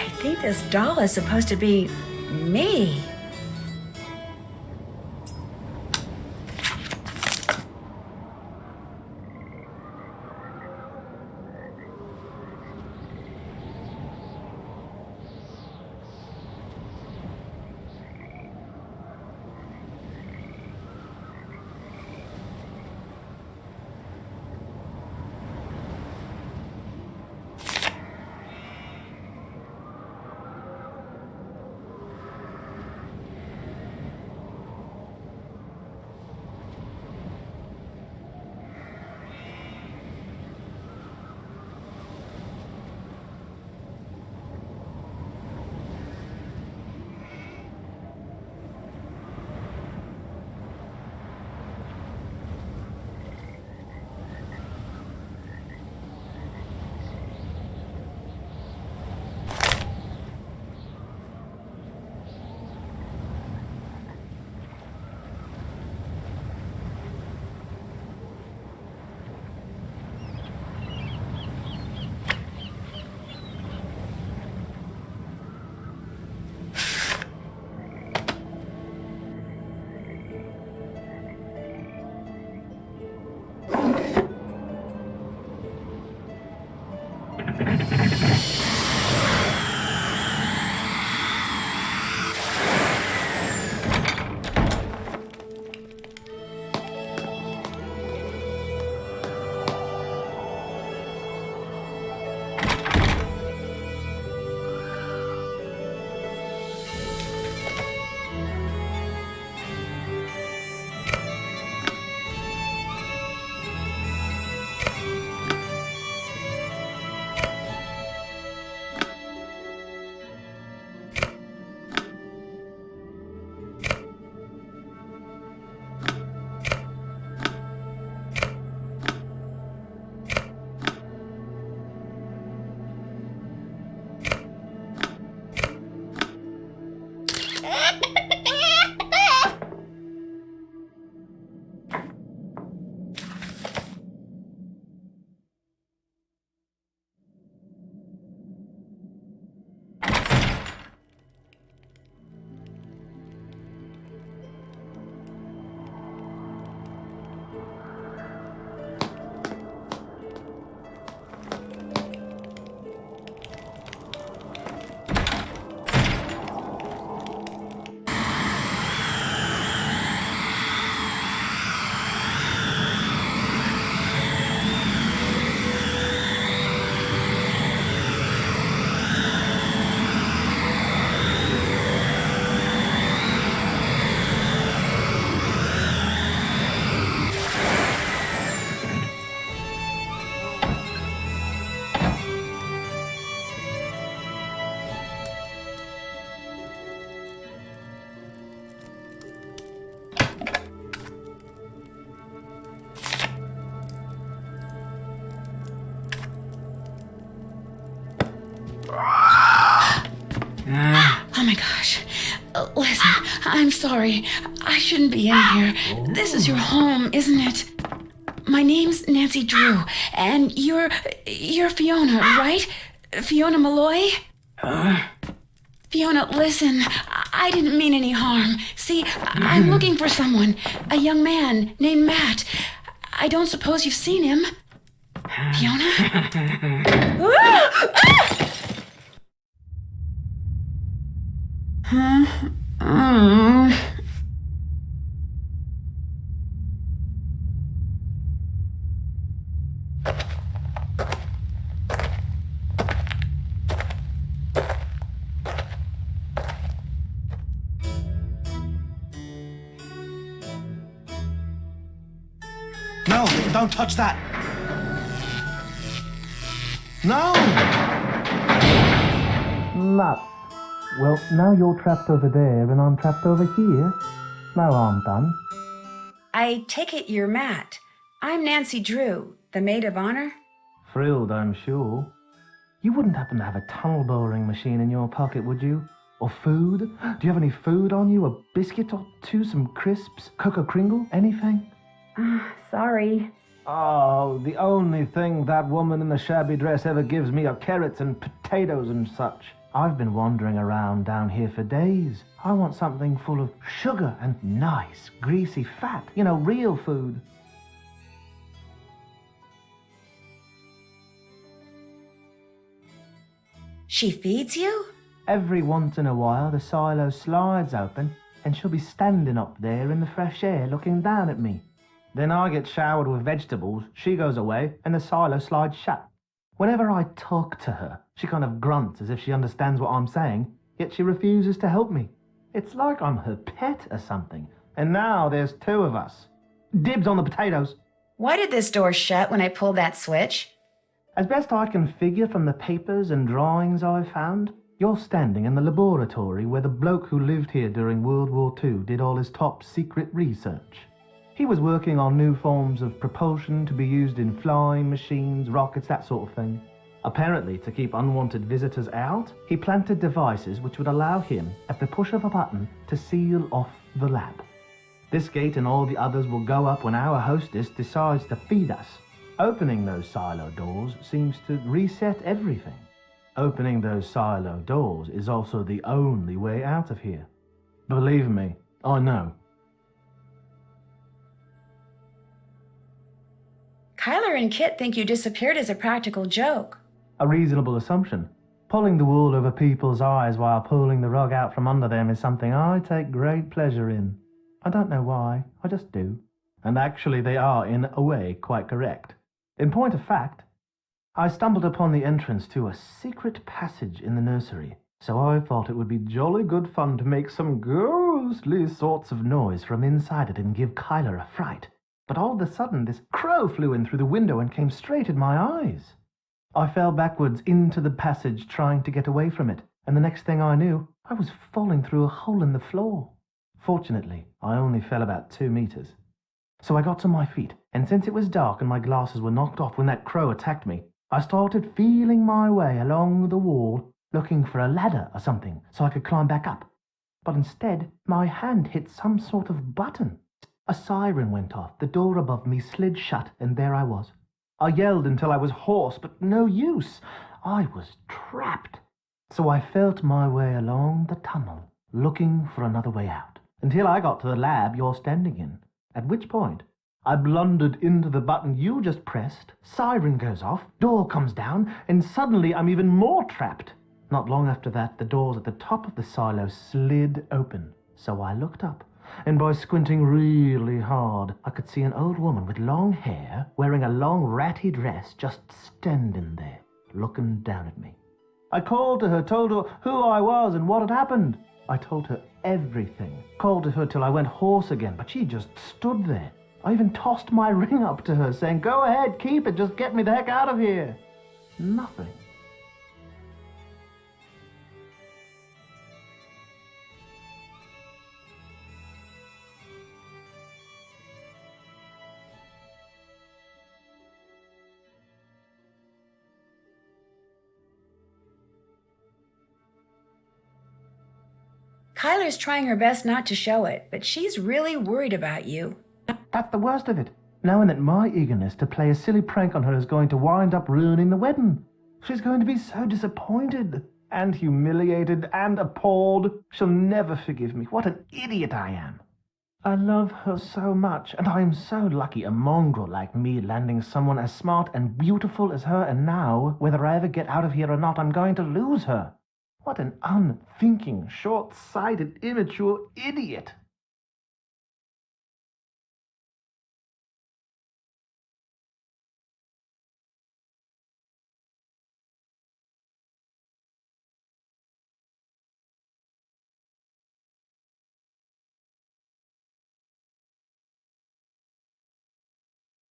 I think this doll is supposed to be me. Oh my gosh. Listen, I'm sorry. I shouldn't be in here. This is your home, isn't it? My name's Nancy Drew, and you're Fiona, right? Fiona Malloy? Fiona, listen, I didn't mean any harm. See, I'm looking for someone, a young man named Matt. I don't suppose you've seen him. Fiona? No, don't touch that. No! Nuts. Well, now you're trapped over there and I'm trapped over here. No harm done. I take it you're Matt. I'm Nancy Drew, the maid of honor. Thrilled, I'm sure. You wouldn't happen to have a tunnel boring machine in your pocket, would you? Or food? Do you have any food on you? A biscuit or two, some crisps, Cocoa Kringle, anything? Sorry. Oh, the only thing that woman in the shabby dress ever gives me are carrots and potatoes and such. I've been wandering around down here for days. I want something full of sugar and nice, greasy fat. You know, real food. She feeds you? Every once in a while, the silo slides open, and she'll be standing up there in the fresh air looking down at me. Then I get showered with vegetables, she goes away, and the silo slides shut. Whenever I talk to her, she kind of grunts as if she understands what I'm saying, yet she refuses to help me. It's like I'm her pet or something. And now there's two of us. Dibs on the potatoes. Why did this door shut when I pulled that switch? As best I can figure from the papers and drawings I've found, you're standing in the laboratory where the bloke who lived here during World War II did all his top secret research. He was working on new forms of propulsion to be used in flying machines, rockets, that sort of thing. Apparently, to keep unwanted visitors out, he planted devices which would allow him, at the push of a button, to seal off the lab. This gate and all the others will go up when our hostess decides to feed us. Opening those silo doors seems to reset everything. Opening those silo doors is also the only way out of here. Believe me, I know. Kyler and Kit think you disappeared as a practical joke. A reasonable assumption. Pulling the wool over people's eyes while pulling the rug out from under them is something I take great pleasure in. I don't know why, I just do. And actually they are, in a way, quite correct. In point of fact, I stumbled upon the entrance to a secret passage in the nursery, so I thought it would be jolly good fun to make some ghostly sorts of noise from inside it and give Kyler a fright. But all of a sudden, this crow flew in through the window and came straight at my eyes. I fell backwards into the passage trying to get away from it, and the next thing I knew, I was falling through a hole in the floor. Fortunately, I only fell about 2 meters. So I got to my feet, and since it was dark and my glasses were knocked off when that crow attacked me, I started feeling my way along the wall, looking for a ladder or something so I could climb back up. But instead, my hand hit some sort of button. A siren went off, the door above me slid shut, and there I was. I yelled until I was hoarse, but no use. I was trapped. So I felt my way along the tunnel, looking for another way out, until I got to the lab you're standing in, at which point I blundered into the button you just pressed, siren goes off, door comes down, and suddenly I'm even more trapped. Not long after that, the doors at the top of the silo slid open, so I looked up, and by squinting really hard, I could see an old woman with long hair, wearing a long ratty dress, just standing there, looking down at me. I called to her, told her who I was and what had happened. I told her everything, called to her till I went hoarse again, but she just stood there. I even tossed my ring up to her, saying, "Go ahead, keep it, just get me the heck out of here." Nothing. Kyler's trying her best not to show it, but she's really worried about you. That's the worst of it, knowing that my eagerness to play a silly prank on her is going to wind up ruining the wedding. She's going to be so disappointed and humiliated and appalled. She'll never forgive me. What an idiot I am. I love her so much, and I am so lucky a mongrel like me landing someone as smart and beautiful as her, and now, whether I ever get out of here or not, I'm going to lose her. What an unthinking, short-sighted, immature idiot.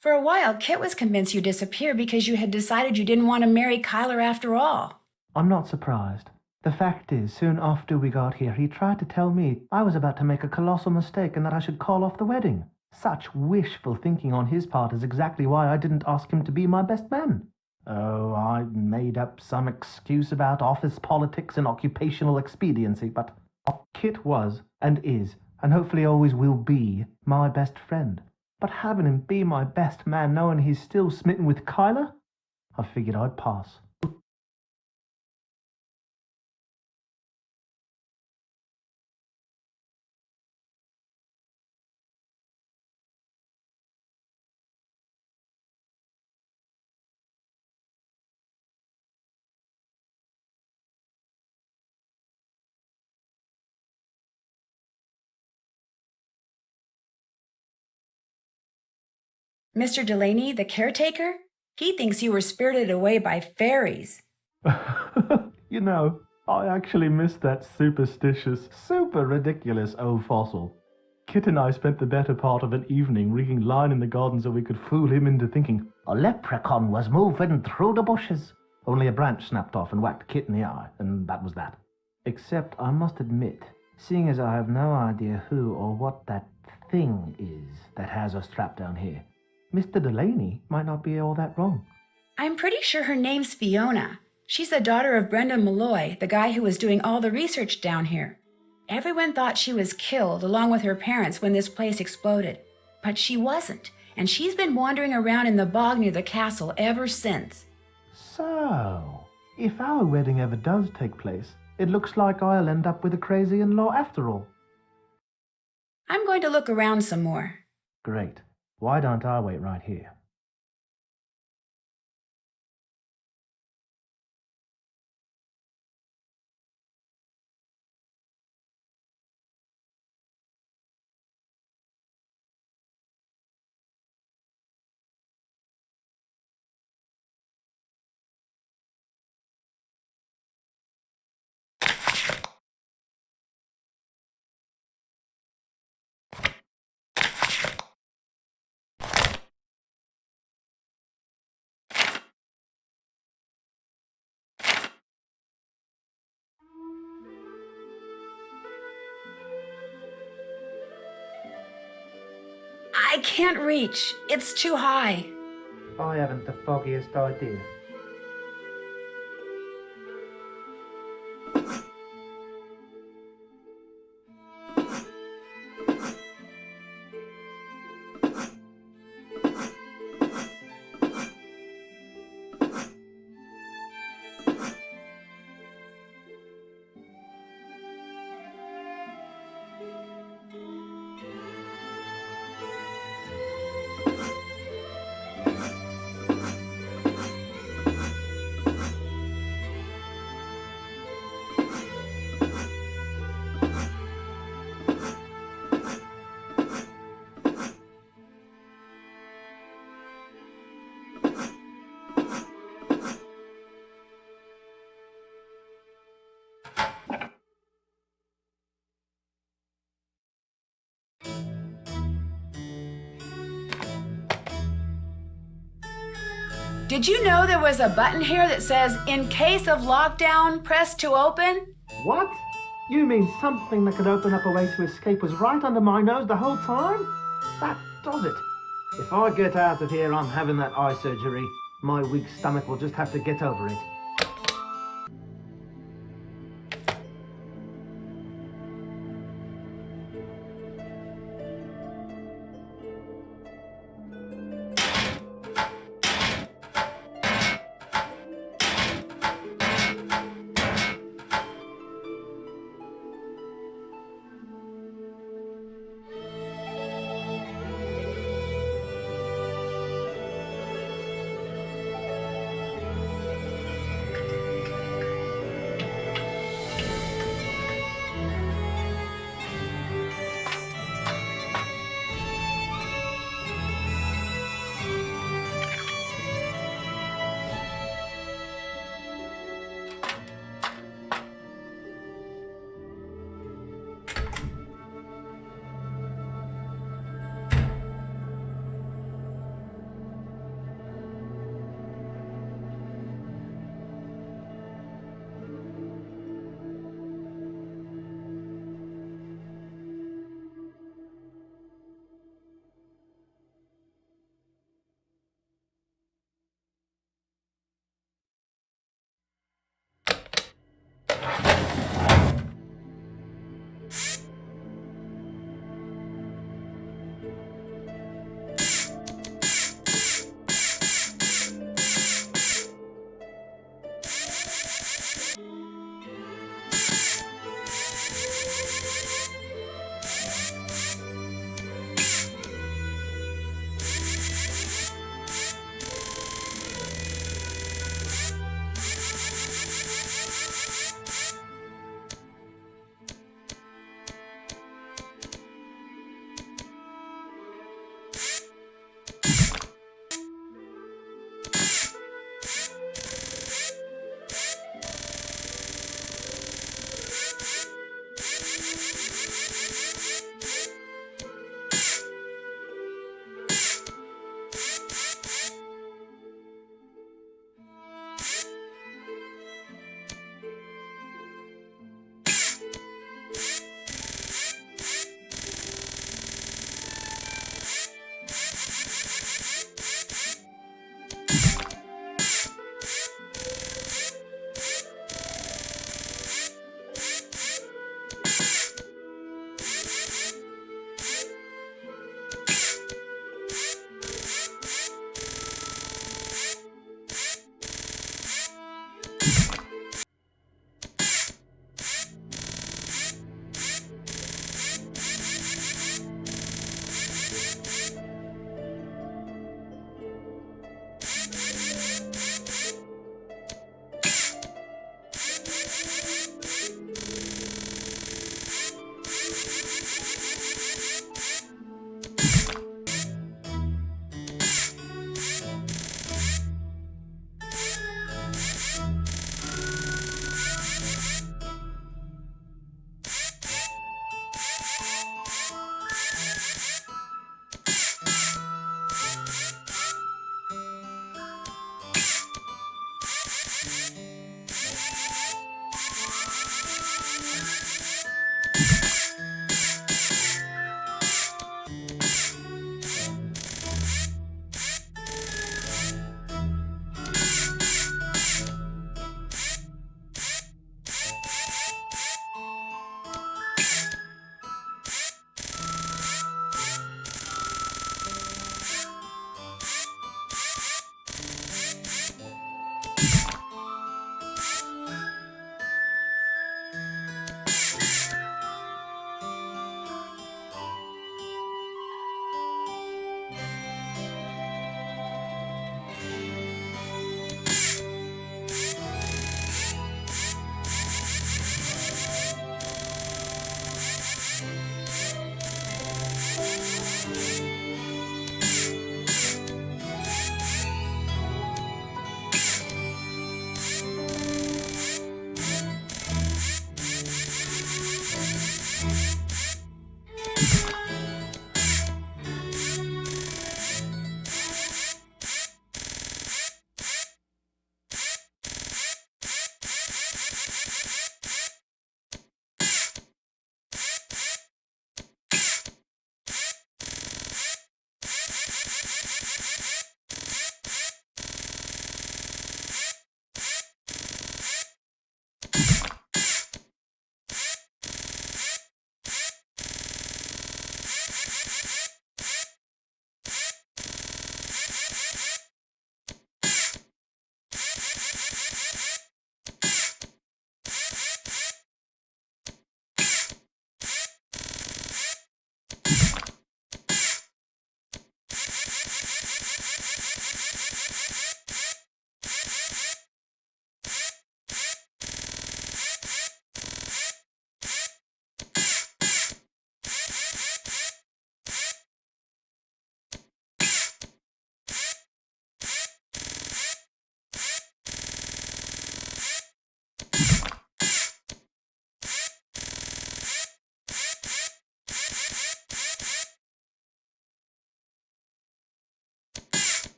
For a while, Kit was convinced you disappeared because you had decided you didn't want to marry Kyler after all. I'm not surprised. The fact is, soon after we got here, he tried to tell me I was about to make a colossal mistake and that I should call off the wedding. Such wishful thinking on his part is exactly why I didn't ask him to be my best man. Oh, I made up some excuse about office politics and occupational expediency, but Kit was and is, and hopefully always will be, my best friend. But having him be my best man knowing he's still smitten with Kyler? I figured I'd pass. Mr. Delaney, the caretaker? He thinks you were spirited away by fairies. You know, I actually missed that superstitious, super ridiculous old fossil. Kit and I spent the better part of an evening rigging line in the garden so we could fool him into thinking a leprechaun was moving through the bushes. Only a branch snapped off and whacked Kit in the eye, and that was that. Except, I must admit, seeing as I have no idea who or what that thing is that has us trapped down here, Mr. Delaney might not be all that wrong. I'm pretty sure her name's Fiona. She's the daughter of Brendan Malloy, the guy who was doing all the research down here. Everyone thought she was killed along with her parents when this place exploded. But she wasn't, and she's been wandering around in the bog near the castle ever since. So, if our wedding ever does take place, it looks like I'll end up with a crazy in-law after all. I'm going to look around some more. Great. Why don't I wait right here? I can't reach. It's too high. I haven't the foggiest idea. Did you know there was a button here that says, in case of lockdown, press to open? What? You mean something that could open up a way to escape was right under my nose the whole time? That does it. If I get out of here, I'm having that eye surgery. My weak stomach will just have to get over it.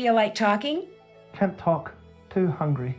Feel like talking? Can't talk. Too hungry.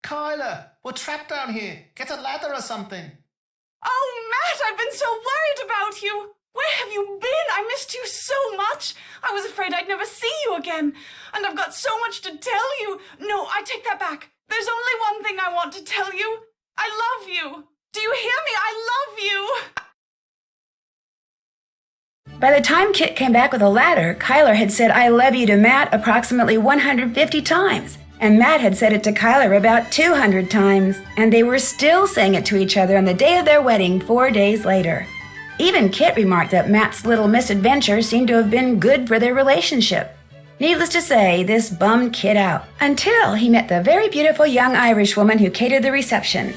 Kyler, we're trapped down here. Get a ladder or something. Oh, Matt, I've been so worried about you. Where have you been? I missed you so much. I was afraid I'd never see you again. And I've got so much to tell you. No, I take that back. There's only one thing I want to tell you. I love you. Do you hear me? I love you. By the time Kit came back with a ladder, Kyler had said I love you to Matt approximately 150 times. And Matt had said it to Kyler about 200 times. And they were still saying it to each other on the day of their wedding 4 days later. Even Kit remarked that Matt's little misadventure seemed to have been good for their relationship. Needless to say, this bummed Kit out, until he met the very beautiful young Irish woman who catered the reception.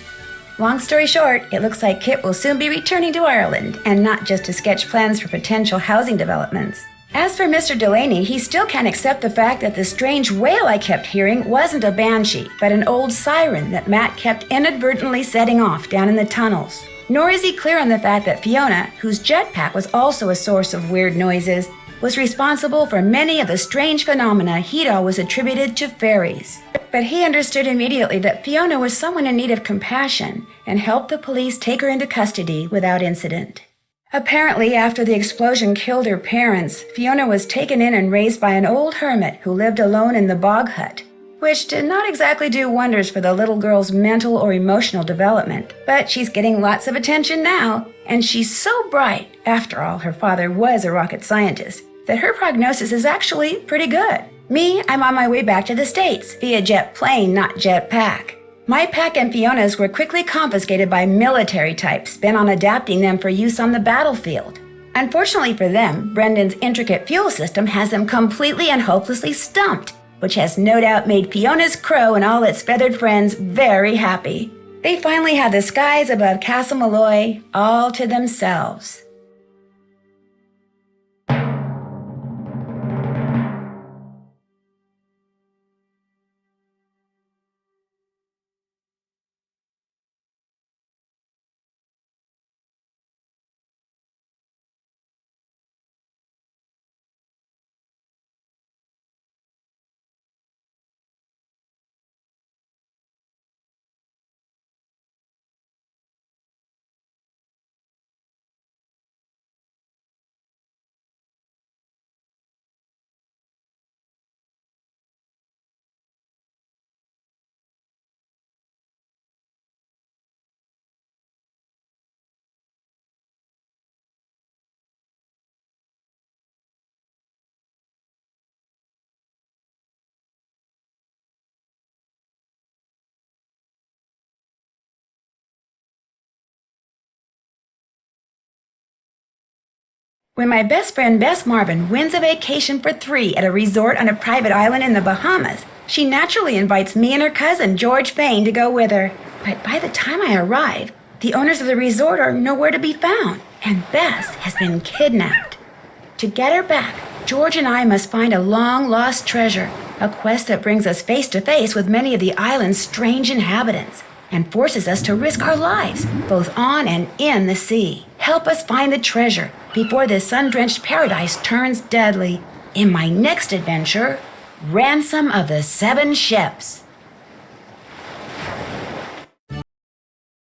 Long story short, it looks like Kit will soon be returning to Ireland, and not just to sketch plans for potential housing developments. As for Mr. Delaney, he still can't accept the fact that the strange wail I kept hearing wasn't a banshee, but an old siren that Matt kept inadvertently setting off down in the tunnels. Nor is he clear on the fact that Fiona, whose jetpack was also a source of weird noises, was responsible for many of the strange phenomena he'd always attributed to fairies. But he understood immediately that Fiona was someone in need of compassion and helped the police take her into custody without incident. Apparently, after the explosion killed her parents, Fiona was taken in and raised by an old hermit who lived alone in the bog hut, which did not exactly do wonders for the little girl's mental or emotional development. But she's getting lots of attention now, and she's so bright, after all, her father was a rocket scientist, that her prognosis is actually pretty good. Me, I'm on my way back to the States, via jet plane, not jet pack. My pack and Fiona's were quickly confiscated by military types bent on adapting them for use on the battlefield. Unfortunately for them, Brendan's intricate fuel system has them completely and hopelessly stumped, which has no doubt made Fiona's crow and all its feathered friends very happy. They finally have the skies above Castle Malloy all to themselves. When my best friend Bess Marvin wins a vacation for 3 at a resort on a private island in the Bahamas, she naturally invites me and her cousin George Payne to go with her. But by the time I arrive, the owners of the resort are nowhere to be found, and Bess has been kidnapped. To get her back, George and I must find a long-lost treasure, a quest that brings us face to face with many of the island's strange inhabitants, and forces us to risk our lives, both on and in the sea. Help us find the treasure before this sun-drenched paradise turns deadly. In my next adventure, Ransom of the 7 Ships.